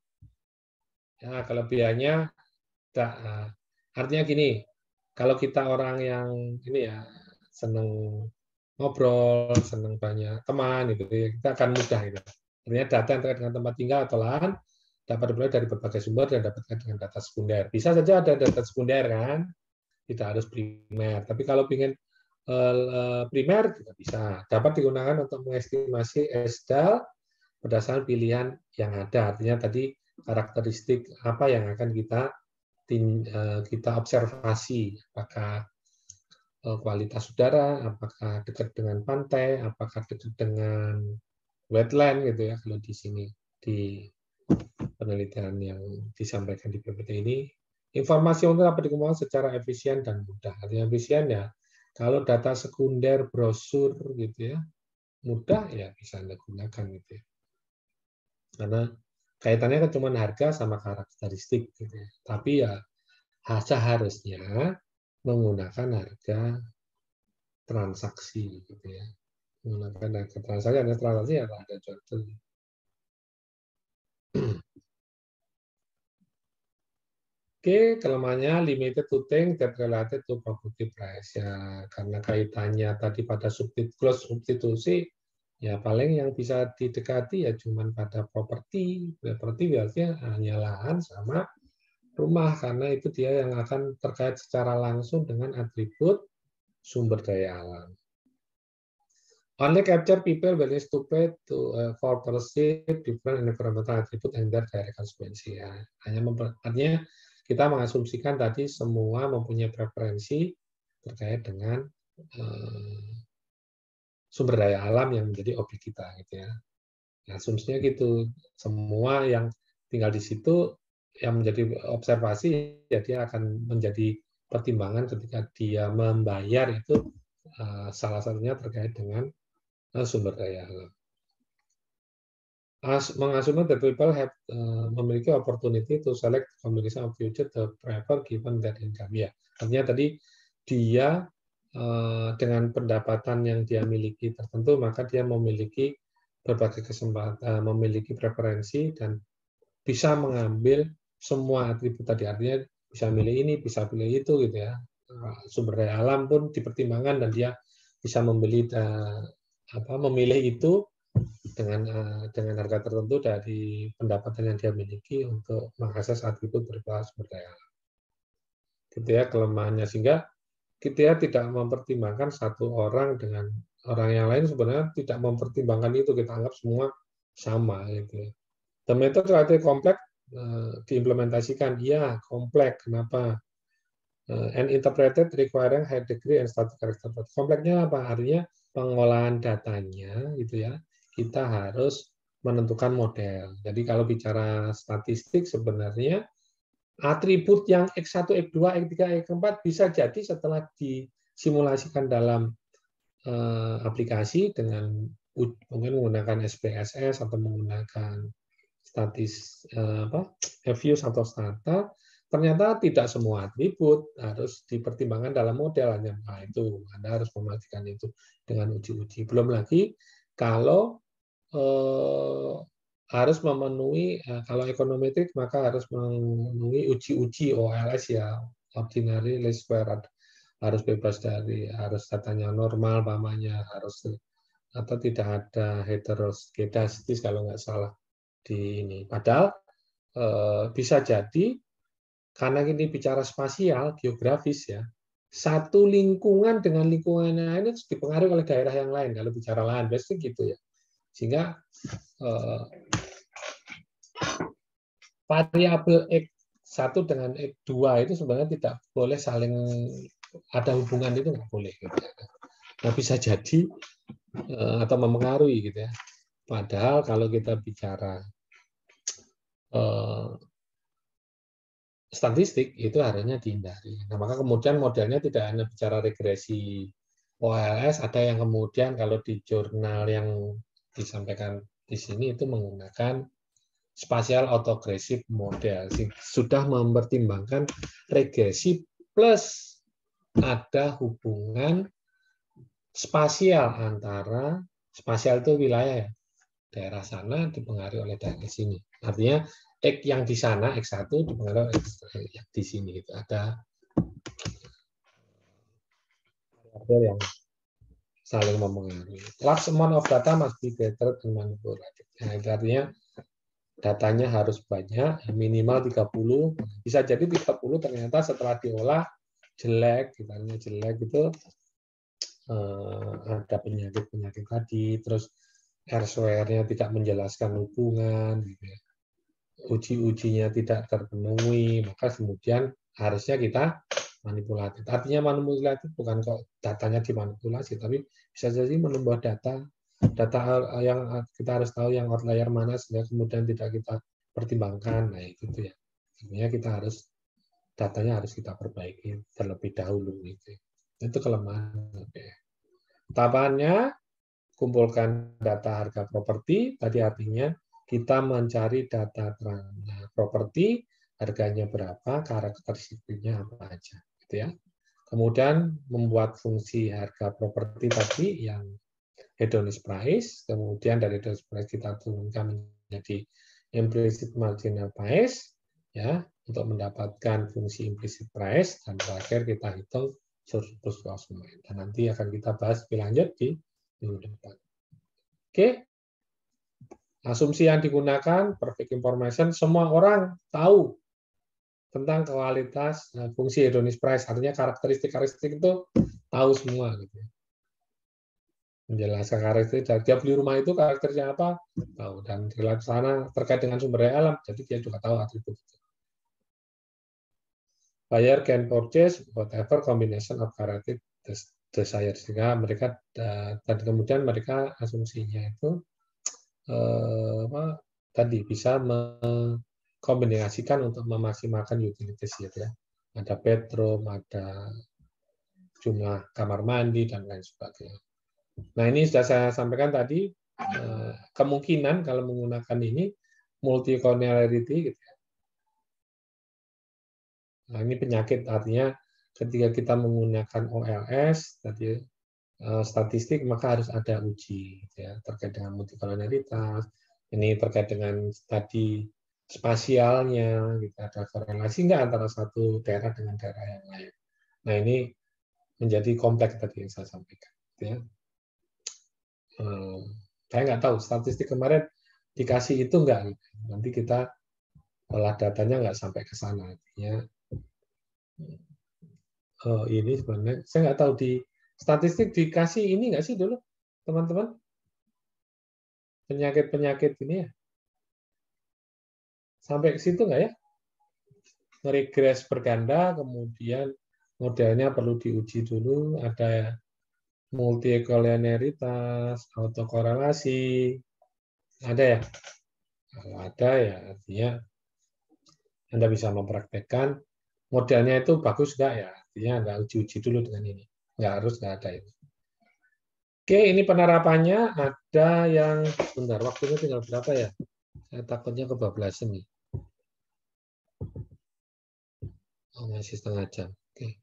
Ya, kelebihannya, artinya gini, kalau kita orang yang ini ya seneng ngobrol, seneng banyak teman, gitu, kita akan mudah gitu. Artinya data yang terkait dengan tempat tinggal atau lahan dapat diperoleh dari berbagai sumber dan dapatkan dengan data sekunder. Bisa saja ada data sekunder kan, tidak harus primer. Tapi kalau ingin primer juga bisa. Dapat digunakan untuk mengestimasi SDAL berdasarkan pilihan yang ada. Artinya tadi karakteristik apa yang akan kita observasi, apakah kualitas udara, apakah dekat dengan pantai, apakah dekat dengan wetland gitu ya. Kalau di sini di penelitian yang disampaikan di PPT ini, informasi untuk dapat dikumpulkan secara efisien dan mudah. Artinya efisien ya, kalau data sekunder brosur gitu ya, mudah ya bisa Anda gunakan gitu ya. Karena kaitannya kan cuma harga sama karakteristik gitu ya. Tapi ya seharusnya menggunakan harga transaksi gitu ya. Menggunakan harga transaksi ya ada jual beli. Oke, kelemahannya limited to things that related to property price. Ya, karena kaitannya tadi pada substitusi, ya paling yang bisa didekati ya cuman pada properti. Properti biasanya hanya lahan sama rumah, karena itu dia yang akan terkait secara langsung dengan atribut sumber daya alam. Only capture people willing to pay for perceived different environmental attribute and their direct consequences. Ya, artinya kita mengasumsikan tadi semua mempunyai preferensi terkait dengan sumber daya alam yang menjadi objek kita, gitu ya. Asumsinya gitu, semua yang tinggal di situ yang menjadi observasi, ya dia akan menjadi pertimbangan ketika dia membayar itu, salah satunya terkait dengan sumber daya alam. Mengasumsi that people have memiliki opportunity to select combination of future to prefer given that income. Ya, artinya tadi dia dengan pendapatan yang dia miliki tertentu, maka dia memiliki berbagai kesempatan, memiliki preferensi dan bisa mengambil semua atribut tadi. Artinya bisa milih ini, bisa pilih itu, gitu ya. Sumber daya alam pun dipertimbangkan dan dia bisa memilih itu dengan harga tertentu dari pendapatan yang dia miliki untuk mengakses atribut berupa sumber daya alam. Gitu ya kelemahannya, sehingga kita tidak mempertimbangkan satu orang dengan orang yang lain, sebenarnya tidak mempertimbangkan itu, kita anggap semua sama, gitu ya. The method relatif kompleks diimplementasikan, iya kompleks, kenapa? And interpreted requiring high degree and static character. Kompleksnya apa? Artinya pengolahan datanya, gitu ya. Kita harus menentukan model. Jadi kalau bicara statistik sebenarnya atribut yang X1, X2, X3, X4 bisa jadi setelah disimulasikan dalam aplikasi dengan mungkin menggunakan SPSS atau menggunakan Fuse atau Stata, ternyata tidak semua atribut harus dipertimbangkan dalam model. Nah, itu Anda harus memastikan itu dengan uji-uji. Belum lagi kalau harus memenuhi, kalau ekonometrik maka harus memenuhi uji-uji OLS ya, ordinary least square, harus bebas dari, harus datanya normal pamannya, harus atau tidak ada heterogeneity kalau nggak salah di ini. Padahal bisa jadi karena ini bicara spasial, geografis ya, satu lingkungan dengan lingkungan yang lain itu dipengaruhi oleh daerah yang lain kalau bicara lahan, biasanya gitu ya. Sehingga variabel X1 dengan X2 itu sebenarnya tidak boleh saling ada hubungan, itu nggak boleh. Gitu ya. Nah, bisa jadi atau mempengaruhi gitu ya. Padahal kalau kita bicara statistik itu harusnya dihindari. Nah, maka kemudian modelnya tidak hanya bicara regresi OLS, ada yang kemudian kalau di jurnal yang disampaikan di sini itu menggunakan spatial autogressive model, sudah mempertimbangkan regresi plus ada hubungan spasial antara, spasial itu wilayah ya, daerah sana dipengaruhi oleh daerah sini. Artinya X yang di sana, X1 dipengaruhi X yang di sini. Itu ada variabel yang saling mempengaruhi. Large amount of data must be better than manipulated. Nah, itu artinya datanya harus banyak, minimal 30. Bisa jadi 30 ternyata setelah diolah jelek, misalnya jelek itu ada penyakit-penyakit tadi, terus elsewhere-nya tidak menjelaskan hubungan, gitu ya. Uji-ujinya tidak terpenuhi, maka kemudian harusnya kita manipulatif. Artinya manipulatif bukan kok datanya dimanipulasi, tapi bisa jadi menambah data yang kita harus tahu yang outlier mana sehingga kemudian tidak kita pertimbangkan. Nah, itu ya. Artinya kita harus datanya harus kita perbaiki terlebih dahulu gitu. Itu kelemahan. Tahapannya kumpulkan data harga properti, tadi artinya kita mencari data properti, harganya berapa, karakteristiknya apa aja, gitu ya. Kemudian membuat fungsi harga properti tadi yang hedonist price, kemudian dari hedonist price kita turunkan menjadi implicit marginal price ya untuk mendapatkan fungsi implicit price, dan terakhir kita hitung surplus konsumen. Dan nanti akan kita bahas lebih lanjut di minggu depan. Oke. Asumsi yang digunakan perfect information, semua orang tahu tentang kualitas fungsi hedonis price, artinya karakteristik itu tahu semua gitu. Menjelaskan karakteristik, dia beli rumah itu karakternya apa tahu, dan relasi sana terkait dengan sumber daya alam, jadi dia juga tahu atribut itu. Buyer can purchase whatever combination of characteristics desired, sehingga mereka dan kemudian mereka asumsinya itu tadi bisa mengkombinasikan untuk memaksimalkan utilities gitu ya. Ada bedroom, ada jumlah kamar mandi dan lain sebagainya. Nah, ini sudah saya sampaikan tadi, kemungkinan kalau menggunakan ini multi-cornelarity gitu ya. Nah, ini penyakit, artinya ketika kita menggunakan OLS tadi statistik, maka harus ada uji gitu ya, terkait dengan multikolonialitas. Ini terkait dengan tadi spasialnya, gitu, ada korelasi nggak antara satu daerah dengan daerah yang lain. Nah, ini menjadi kompleks tadi yang saya sampaikan. Gitu ya. Saya nggak tahu, statistik kemarin dikasih itu nggak. Gitu. Nanti kita olah datanya nggak sampai ke sana. Artinya, ini sebenarnya, saya nggak tahu di statistik dikasih ini nggak sih dulu, teman-teman? Penyakit-penyakit ini ya? Sampai ke situ nggak ya? Regres berganda, kemudian modelnya perlu diuji dulu, ada multikolonialitas, autokorelasi, ada ya? Kalau ada ya artinya Anda bisa mempraktekkan modelnya itu bagus nggak ya? Artinya nggak uji-uji dulu dengan ini. Nggak harus, nggak ada itu. Oke, ini penerapannya ada yang, bentar, waktunya tinggal berapa ya? Saya takutnya kebablasan nih. Oh, masih setengah jam. Oke.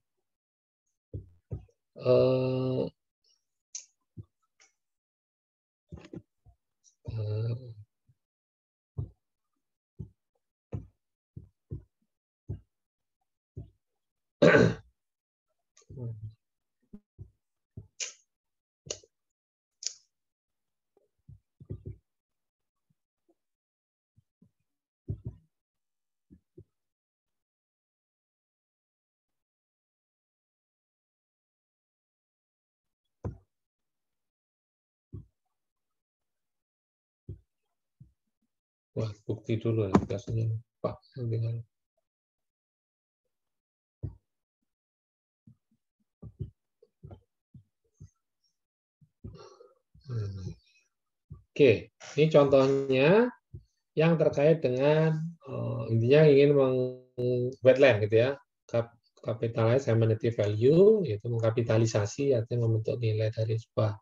Wah, bukti dulu ya, biasanya Pak. Oke, ini contohnya yang terkait dengan intinya ingin wetland gitu ya, capitalize amenity value, yaitu mengkapitalisasi artinya membentuk nilai dari sebuah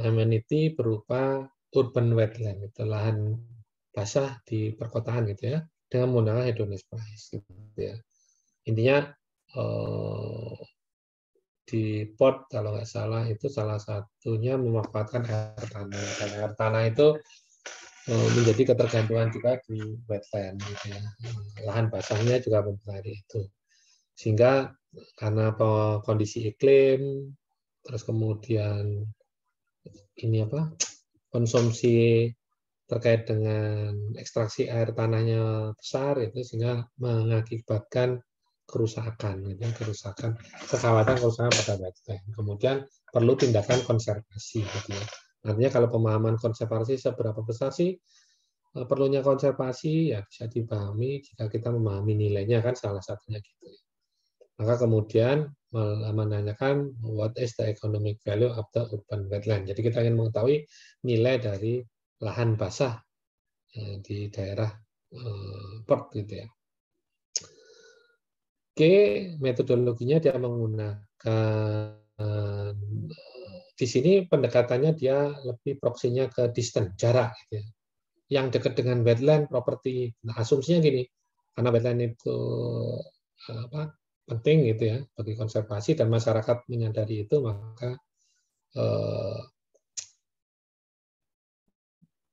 amenity berupa urban wetland, itu lahan basah di perkotaan gitu ya, dengan menggunakan hedonist price gitu ya. Intinya di port kalau nggak salah itu salah satunya memanfaatkan air tanah, dan air tanah itu menjadi ketergantungan juga di wetland gitu ya. Lahan basahnya juga mempengaruhi itu, sehingga karena kondisi iklim, terus kemudian ini apa, konsumsi terkait dengan ekstraksi air tanahnya besar itu, sehingga mengakibatkan kerusakan, gitu, kekhawatiran kerusakan pada wetland. Kemudian perlu tindakan konservasi, gitu ya. Artinya kalau pemahaman konservasi seberapa besar sih perlunya konservasi, ya bisa dipahami jika kita memahami nilainya, kan salah satunya gitu. Maka kemudian menanyakan what is the economic value of the urban wetland. Jadi kita ingin mengetahui nilai dari lahan basah di daerah port gitu ya. Oke, metodologinya dia menggunakan di sini pendekatannya dia lebih proksinya ke distance, jarak gitu ya. Yang dekat dengan wetland property. Nah, asumsinya gini, karena wetland itu penting gitu ya bagi konservasi dan masyarakat menyadari itu, maka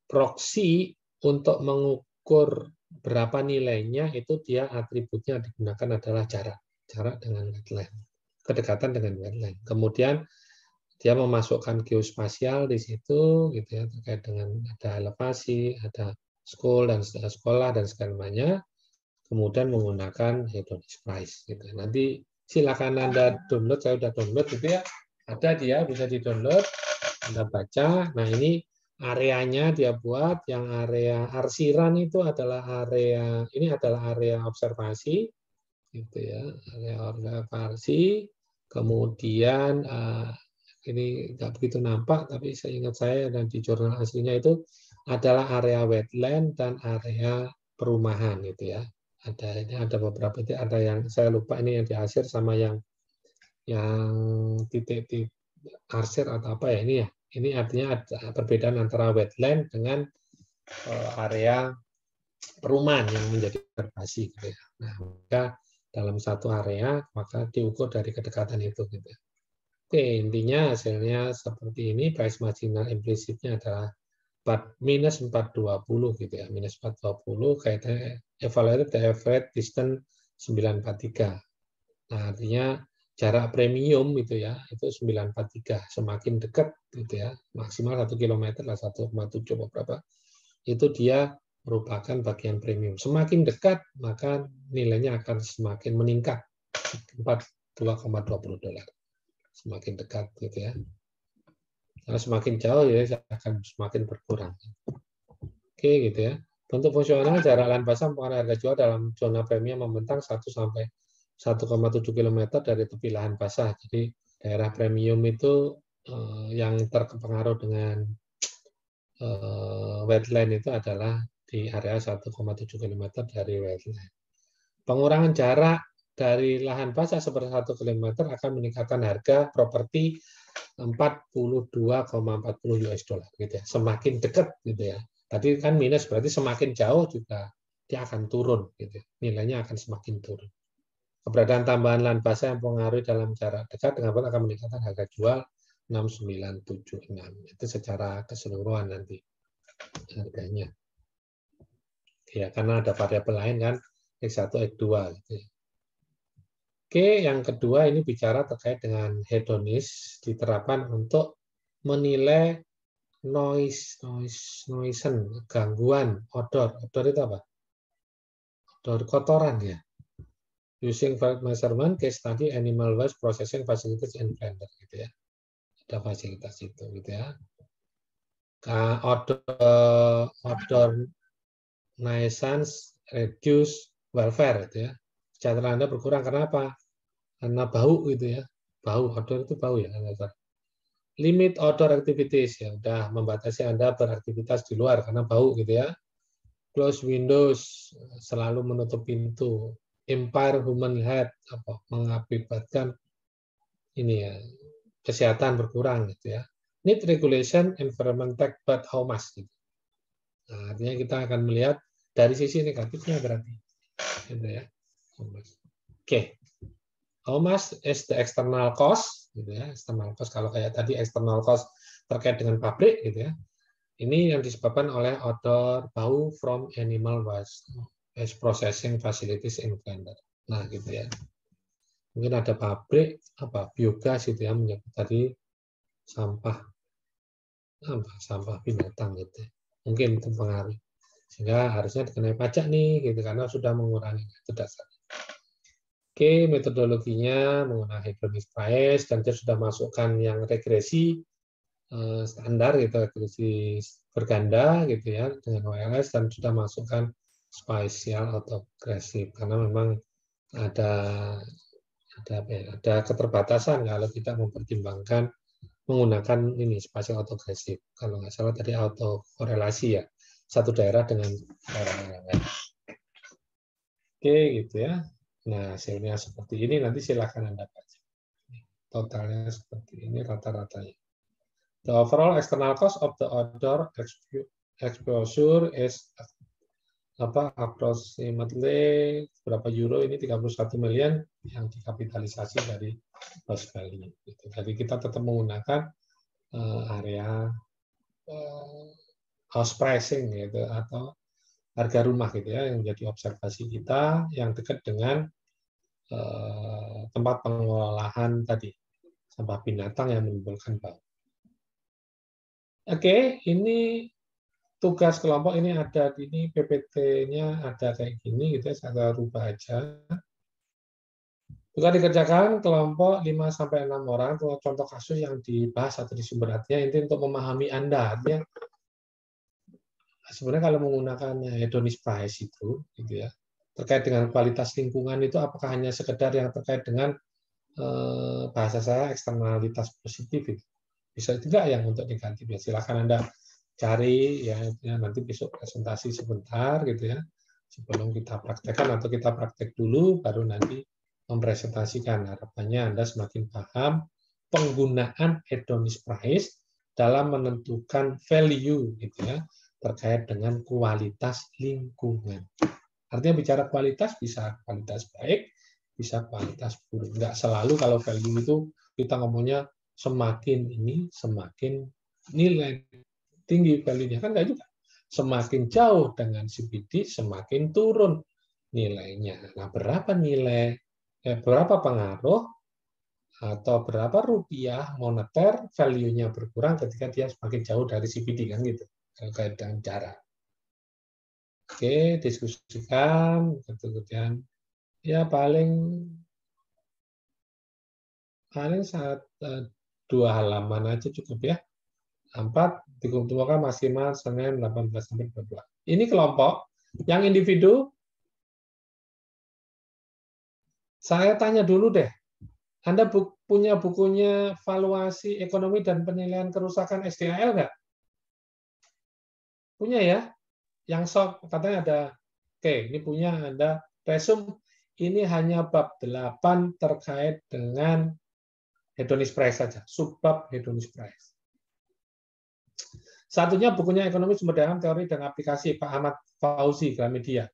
proksi untuk mengukur berapa nilainya itu dia atributnya digunakan adalah jarak dengan wetland, kedekatan dengan wetland. Kemudian dia memasukkan geospasial di situ, gitu ya, terkait dengan ada elevasi, ada sekolah dan segalanya. Kemudian menggunakan hedonic price, gitu. Nanti silakan Anda download, saya sudah download, gitu ya. Ada dia bisa di-download, Anda baca. Nah ini areanya dia buat, yang area arsiran itu adalah area observasi, gitu ya, area observasi. Kemudian ini nggak begitu nampak, tapi seingat saya dan di jurnal aslinya itu adalah area wetland dan area perumahan, gitu ya. Ada beberapa, ada yang saya lupa ini yang di arsir sama yang titik arsir atau apa ya ini ya. Ini artinya ada perbedaan antara wetland dengan area perumahan yang menjadi observasi, gitu ya. Nah, maka dalam satu area maka diukur dari kedekatan itu, gitu ya. Oke, intinya hasilnya seperti ini. Price marginal implicitnya adalah minus 420, gitu ya, minus 420, kaitannya evaluated average distance 943. Nah, artinya jarak premium itu ya, itu 943, semakin dekat, gitu ya, maksimal 1 km lah, 1,7 beberapa, itu dia merupakan bagian premium. Semakin dekat, maka nilainya akan semakin meningkat, 42,20 dolar. Semakin dekat, gitu ya. Nah, semakin jauh ya akan semakin berkurang. Oke, gitu ya. Untuk fungsional, jarak lahan basah mempengaruhi harga jual dalam zona premium membentang 1 sampai 1,7 km dari tepi lahan basah. Jadi daerah premium itu yang terpengaruh dengan wetland itu adalah di area 1,7 km dari wetland. Pengurangan jarak dari lahan basah seperti 1 km akan meningkatkan harga properti 42,40 US dollar, gitu ya. Semakin dekat, gitu ya. Tadi kan minus, berarti semakin jauh juga dia akan turun, gitu. Nilainya akan semakin turun. Keberadaan tambahan lahan basah yang mempengaruhi dalam jarak dekat dengan akan meningkatkan harga jual 6976. Itu secara keseluruhan nanti harganya. Ya, karena ada variabel lain kan, X1, X2, gitu ya. Oke, yang kedua ini bicara terkait dengan hedonis, diterapkan untuk menilai noise, gangguan, odor. Odor itu apa? Odor kotoran ya. Using valve measurement, case study, animal waste processing facilities and blender, gitu ya. Ada fasilitas itu, gitu ya. Odor nuisance, reduce welfare, gitu ya. Kesejahteraan Anda berkurang karena apa? Karena bau, gitu ya. Bau, odor itu bau ya. Limit outdoor activities, ya udah membatasi Anda beraktivitas di luar karena bau, gitu ya. Close windows, selalu menutup pintu. Impair human health, mengakibatkan ini ya, kesehatan berkurang, gitu ya. Need regulation, environment tech, but how much, gitu. Nah, artinya kita akan melihat dari sisi negatifnya berarti, gitu ya. Oke. How much is the external cost, gitu ya. External cost, kalau kayak tadi external cost terkait dengan pabrik, gitu ya. Ini yang disebabkan oleh odor bau from animal waste processing facilities in blender. Nah, gitu ya. Mungkin ada pabrik biogas, gitu ya, menyebut tadi sampah binatang, gitu. Mungkin itu pengaruh. Sehingga harusnya dikenai pajak nih, gitu, karena sudah mengurangi itu dasarnya. Oke, metodologinya menggunakan hedonic price, dan dia sudah masukkan yang regresi standar, gitu, regresi berganda, gitu ya, dengan OLS, dan sudah masukkan spatial autogressive, karena memang ada keterbatasan kalau tidak mempertimbangkan menggunakan ini spatial autogressive. Kalau nggak salah tadi autokorelasi ya, satu daerah dengan daerah yang lain. Oke, gitu ya. Nah, hasilnya seperti ini, nanti silakan Anda baca. Totalnya seperti ini rata-ratanya. The overall external cost of the odor exposure is approximately berapa euro, ini 31 million yang dikapitalisasi dari cost value. Jadi kita tetap menggunakan area house pricing gitu, atau harga rumah gitu ya, yang menjadi observasi kita yang dekat dengan tempat pengolahan tadi, sampah binatang yang menimbulkan bau. Oke, ini tugas kelompok, ini ada di ini PPT-nya ada kayak gini gitu ya, saya rubah aja. Juga dikerjakan kelompok 5-6 orang, contoh kasus yang dibahas atau di sumber artinya ini untuk memahami Anda. Artinya sebenarnya kalau menggunakan hedonist price itu gitu ya, terkait dengan kualitas lingkungan itu apakah hanya sekedar yang terkait dengan bahasa saya eksternalitas positif itu. Bisa juga yang untuk negatif ya. Silakan Anda cari ya nanti besok presentasi sebentar gitu ya. Sebelum kita praktekkan atau kita praktek dulu baru nanti mempresentasikan. Harapannya Anda semakin paham penggunaan hedonist price dalam menentukan value gitu ya terkait dengan kualitas lingkungan. Artinya bicara kualitas bisa kualitas baik, bisa kualitas buruk. Enggak selalu kalau value itu kita ngomongnya semakin ini semakin nilai tinggi value-nya, kan enggak juga. Semakin jauh dengan CBD semakin turun nilainya. Nah, berapa nilai berapa pengaruh atau berapa rupiah moneter value-nya berkurang ketika dia semakin jauh dari CBD kan gitu. Terkait dengan jarak. Oke, diskusikan, kemudian ya paling 2 halaman aja cukup ya. 4 dikumpulkan maksimal Senin 18 sampai 22. Ini kelompok, yang individu saya tanya dulu deh. Anda punya bukunya valuasi ekonomi dan penilaian kerusakan SDAL nggak? Punya ya? Yang sok katanya ada, oke, ini punya Anda. Resume ini hanya bab 8 terkait dengan hedonist price saja, subbab hedonist price. Satunya bukunya Ekonomi Sumber Daya Alam, Teori dan Aplikasi Pak Ahmad Fauzi, Gramedia.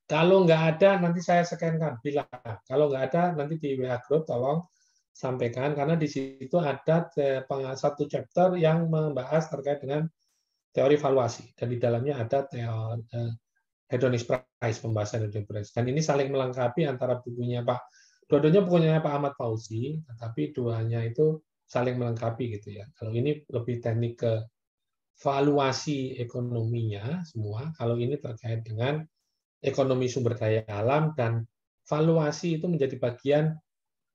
Kalau nggak ada, nanti saya scan-kan, bilang. Kalau nggak ada, nanti di WA Group tolong sampaikan, karena di situ ada satu chapter yang membahas terkait dengan teori valuasi, dan di dalamnya ada teori hedonist price, pembahasan hedonist price. Dan ini saling melengkapi antara bukunya Pak, dua-duanya bukunya Pak Ahmad Fauzi, tetapi duanya itu saling melengkapi gitu ya. Kalau ini lebih teknik ke valuasi ekonominya semua, kalau ini terkait dengan ekonomi sumber daya alam, dan valuasi itu menjadi bagian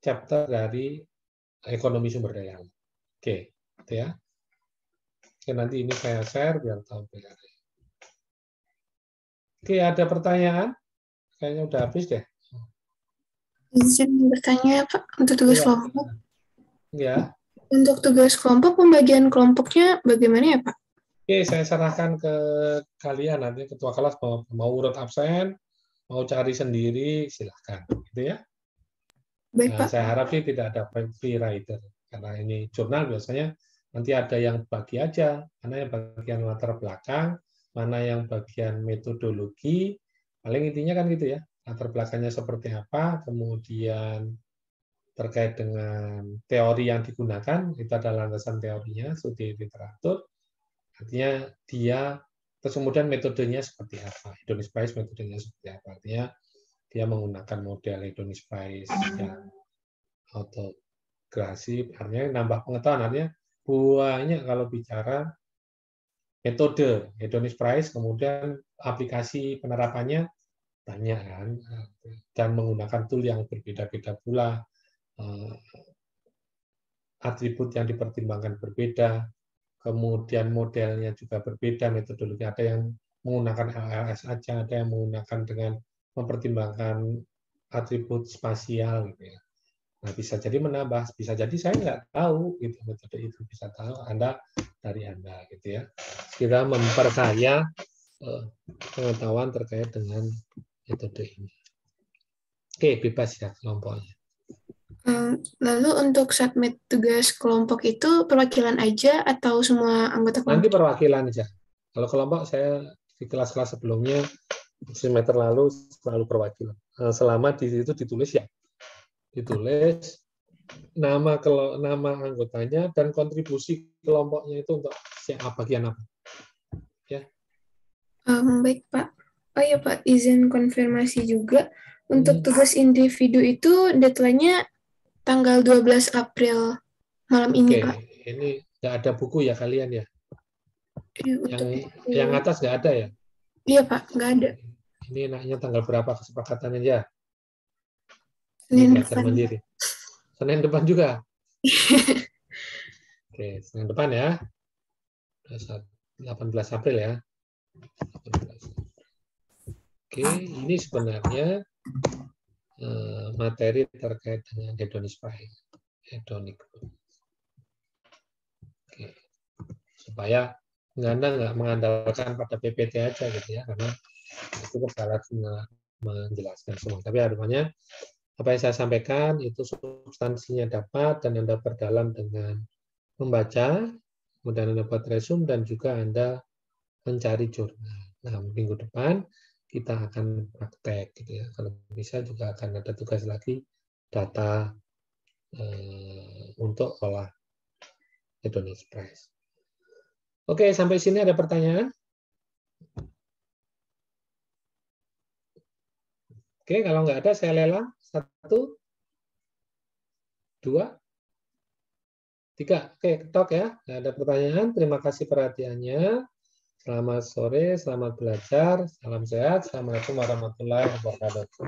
chapter dari ekonomi sumber daya alam. Oke, gitu ya. Oke, nanti ini saya share biar tahu bedanya. Oke, ada pertanyaan? Kayaknya udah habis deh. Izin bertanya, Pak, untuk tugas kelompok. Ya. Untuk tugas kelompok, pembagian kelompoknya bagaimana ya, Pak? Oke, saya serahkan ke kalian nanti ketua kelas mau urut absen, mau cari sendiri, silahkan, gitu ya. Baik, Nah, Pak. saya harap sih tidak ada free rider, karena ini jurnal biasanya nanti ada yang bagi aja, mana yang bagian latar belakang, mana yang bagian metodologi, paling intinya kan gitu ya, latar belakangnya seperti apa, kemudian terkait dengan teori yang digunakan, itu ada landasan teorinya, studi literatur, artinya dia, terus kemudian metodenya seperti apa, hedonist price metodenya seperti apa, artinya dia menggunakan model hedonist price yang autograsif, artinya nambah pengetahuan, artinya banyak kalau bicara metode hedonist price, kemudian aplikasi penerapannya banyak kan, dan menggunakan tool yang berbeda-beda pula, atribut yang dipertimbangkan berbeda, kemudian modelnya juga berbeda, metodologi ada yang menggunakan LLS aja, ada yang menggunakan dengan mempertimbangkan atribut spasial gitu ya. Nah, bisa jadi menambah, bisa jadi saya nggak tahu gitu metode itu, bisa tahu Anda dari Anda gitu ya. Kita memperkaya pengetahuan terkait dengan metode ini. Oke, bebas ya kelompoknya. Lalu untuk submit tugas kelompok itu perwakilan aja atau semua anggota kelompok? Nanti perwakilan aja. Kalau kelompok saya di kelas-kelas sebelumnya semester lalu selalu perwakilan. Selama di situ ditulis ya. Ditulis nama anggotanya dan kontribusi kelompoknya itu untuk bagian apa. Ya. Baik, Pak. Oh iya, Pak, izin konfirmasi juga. Untuk tugas individu itu deadline-nya tanggal 12 April malam ini, Pak. Ini nggak ada buku ya kalian ya? Yang atas nggak ada ya? Iya, Pak, nggak ada. Ini enaknya tanggal berapa kesepakatannya ya? Senin belajar depan. mandiri. Senin depan juga? Oke, Senin depan ya. 18 April ya. 18. Oke, ini sebenarnya materi terkait dengan hedonic price. Hedonic. Oke. Supaya Anda nggak mengandalkan pada PPT aja gitu ya, karena itu kesalahan menjelaskan semua. Tapi harapannya apa yang saya sampaikan itu substansinya dapat dan Anda perdalam dengan membaca, kemudian Anda buat resume dan juga Anda mencari jurnal. Nah, minggu depan kita akan praktek gitu ya. Kalau bisa juga akan ada tugas lagi data untuk olah hedonic price. Oke, sampai sini ada pertanyaan? Oke, kalau nggak ada saya lelang. 1, 2, 3. Oke, ketok ya. Nggak ada pertanyaan. Terima kasih perhatiannya. Selamat sore, selamat belajar. Salam sehat. Assalamualaikum warahmatullahi wabarakatuh.